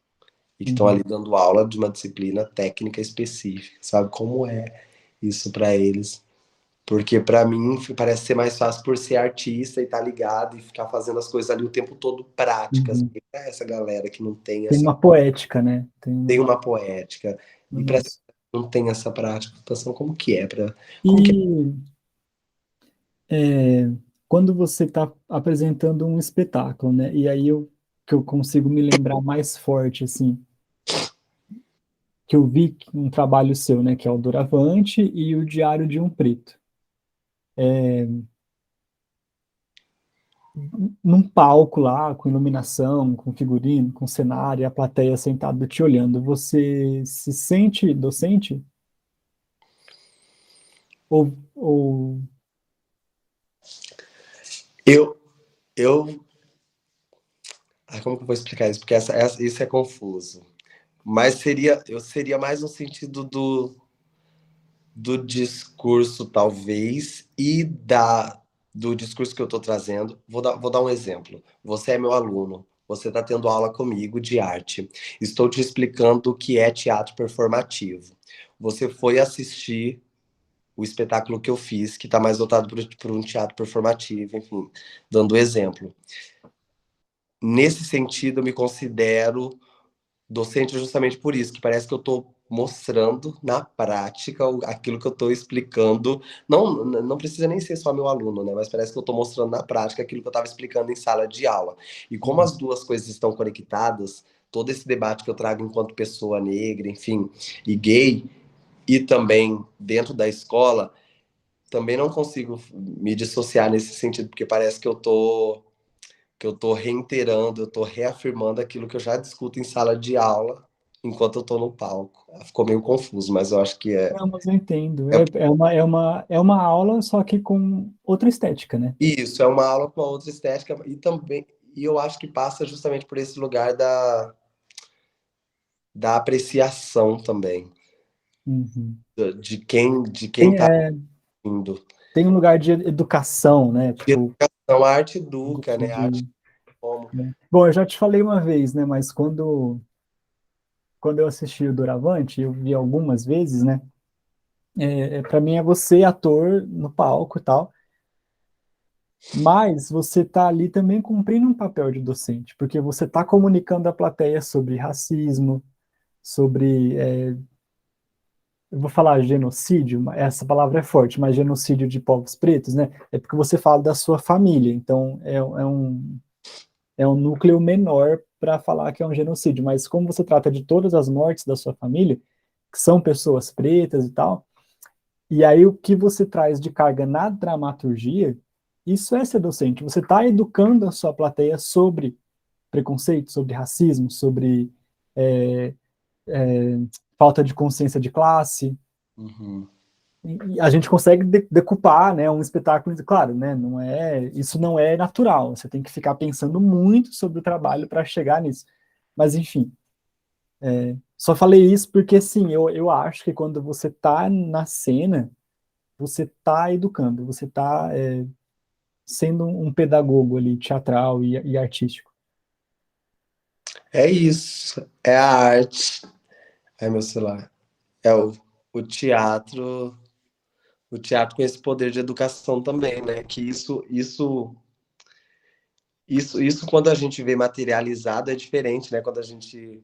Speaker 2: e que estão ali
Speaker 1: Uhum.
Speaker 2: dando aula de uma disciplina técnica específica, sabe? Como é isso para eles? Porque para mim parece ser mais fácil por ser artista e estar ligado e ficar fazendo as coisas ali o tempo todo práticas.
Speaker 1: Uhum.
Speaker 2: Porque pra essa galera que não tem
Speaker 1: Tem
Speaker 2: essa,
Speaker 1: uma poética, né?
Speaker 2: tem uma poética
Speaker 1: No
Speaker 2: e para essa
Speaker 1: nosso.
Speaker 2: galera que não tem essa prática, situação como que é para como que
Speaker 1: E é, quando você está apresentando um espetáculo, né? E aí que eu consigo me lembrar mais forte, assim, que eu vi um trabalho seu, né? Que é o Doravante e o Diário de um Preto. Num palco lá, com iluminação, com figurino, com cenário, e a plateia sentada te olhando, você se sente docente? Ou
Speaker 2: eu eu como que eu vou explicar isso? Porque isso é confuso. Mas seria mais no sentido do discurso, talvez, e do discurso que eu estou trazendo. Vou dar um exemplo. Você é meu aluno, você está tendo aula comigo de arte. Estou te explicando o que é teatro performativo. Você foi assistir o espetáculo que eu fiz, que está mais voltado para um teatro performativo, enfim, dando exemplo. Nesse sentido, eu me considero docente justamente por isso, que parece que eu estou mostrando na prática aquilo que eu estou explicando. Não precisa nem ser só meu aluno, né? Mas parece que eu estou mostrando na prática aquilo que eu estava explicando em sala de aula. E como as duas coisas estão conectadas, todo esse debate que eu trago enquanto pessoa negra, enfim, e gay, e também dentro da escola, também não consigo me dissociar nesse sentido, porque parece que eu tô reiterando, eu tô reafirmando aquilo que eu já discuto em sala de aula enquanto eu tô no palco. Ficou meio confuso, mas eu acho que
Speaker 1: não, mas eu entendo.
Speaker 2: é
Speaker 1: É uma aula, só que com outra estética, né?
Speaker 2: isso, é uma aula com uma outra estética e também eu acho que passa justamente por esse lugar da apreciação também,
Speaker 1: Uhum.
Speaker 2: de quem
Speaker 1: Tem,
Speaker 2: tá indo.
Speaker 1: tem um lugar de educação, né? Tipo,
Speaker 2: Então, a arte educa, né? A arte
Speaker 1: de,
Speaker 2: como.
Speaker 1: né? Bom, eu já te falei uma vez, né? Mas quando eu assisti o Doravante, eu vi algumas vezes, né? Para mim é você, ator, no palco e tal. Mas você está ali também cumprindo um papel de docente, porque você está comunicando à plateia sobre racismo, sobre, eu vou falar genocídio, essa palavra é forte, mas genocídio de povos pretos, né? É porque você fala da sua família, então é um núcleo menor para falar que é um genocídio, mas como você trata de todas as mortes da sua família, que são pessoas pretas e tal, e aí o que você traz de carga na dramaturgia, isso é ser docente. Você está educando a sua plateia sobre preconceito, sobre racismo, sobre é, é, falta de consciência de classe.
Speaker 2: Uhum.
Speaker 1: E a gente consegue decupar, né, um espetáculo, claro, né, isso não é natural. Você tem que ficar pensando muito sobre o trabalho para chegar nisso. Mas enfim, só falei isso porque sim, eu acho que quando você está na cena, você está educando, você está sendo um pedagogo ali, teatral e artístico.
Speaker 2: É isso, é a arte. É meu celular. É o teatro. O teatro com esse poder de educação também, né? Que isso quando a gente vê materializado é diferente, né? Quando a gente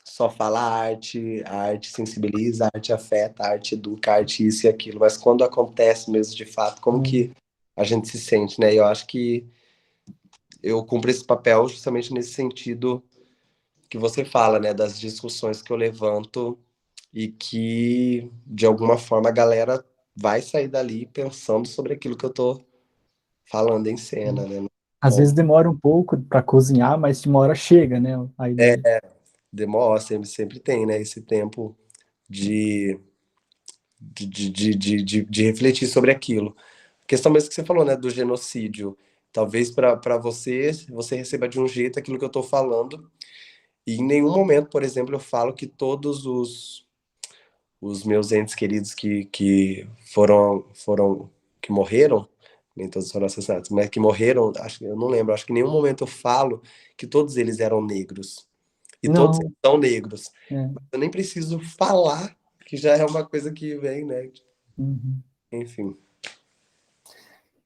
Speaker 2: só fala a arte sensibiliza, a arte afeta, a arte educa, a arte isso e aquilo. Mas quando acontece mesmo de fato, como
Speaker 1: Hum.
Speaker 2: que a gente se sente, né? E eu acho que eu cumpro esse papel justamente nesse sentido que você fala, né? Das discussões que eu levanto e que, de alguma forma, a galera vai sair dali pensando sobre aquilo que eu tô falando em cena, né?
Speaker 1: Às vezes demora um pouco para cozinhar, mas de uma hora chega, né, a ideia.
Speaker 2: Demora, sempre tem, né? Esse tempo de, de refletir sobre aquilo. A questão mesmo que você falou, né? Do genocídio. Talvez para você receba de um jeito aquilo que eu estou falando. E em nenhum momento, por exemplo, eu falo que todos os meus entes queridos que que morreram, nem todos foram assassinados, mas que morreram, eu não lembro, acho que em nenhum momento eu falo que todos eles eram negros. E todos
Speaker 1: Não,
Speaker 2: são negros.
Speaker 1: é,
Speaker 2: Mas eu nem preciso falar, que já é uma coisa que vem, né?
Speaker 1: uhum.
Speaker 2: Enfim.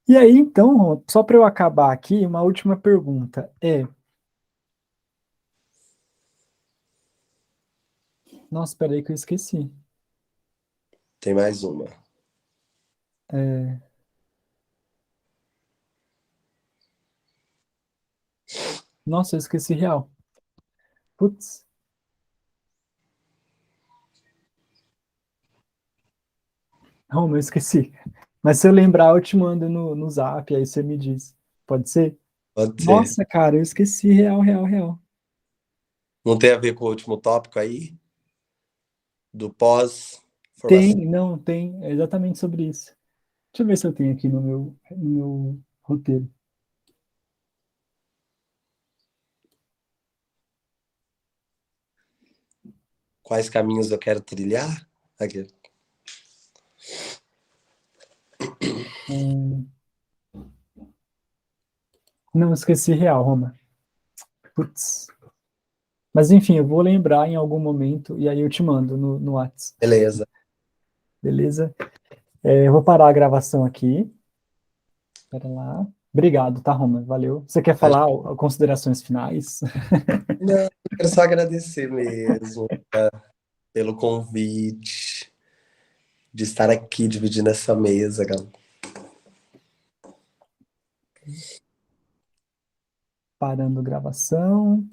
Speaker 1: E aí, então, Roma, só para eu acabar aqui, uma última pergunta é. Nossa, peraí que eu esqueci.
Speaker 2: Tem mais uma.
Speaker 1: É, nossa, eu esqueci real. Putz, Roma, eu esqueci. Mas se eu lembrar, eu te mando no zap, aí você me diz. Pode ser?
Speaker 2: Pode ser.
Speaker 1: Nossa, cara, eu esqueci real, real, real.
Speaker 2: Não tem a ver com o último tópico aí? Do pós-formação?
Speaker 1: Tem, não, tem, é exatamente sobre isso. Deixa eu ver se eu tenho aqui no meu roteiro.
Speaker 2: Quais caminhos eu quero trilhar? Aqui.
Speaker 1: Hum, não, esqueci real, Roma. Putz. Mas enfim, eu vou lembrar em algum momento e aí eu te mando no Whats,
Speaker 2: Beleza.
Speaker 1: beleza? Eu vou parar a gravação aqui. Pera lá. Obrigado, tá, Roma? Valeu. Você quer falar considerações finais?
Speaker 2: Não, eu quero só agradecer mesmo pelo convite, de estar aqui dividindo essa mesa, galera.
Speaker 1: Parando a gravação.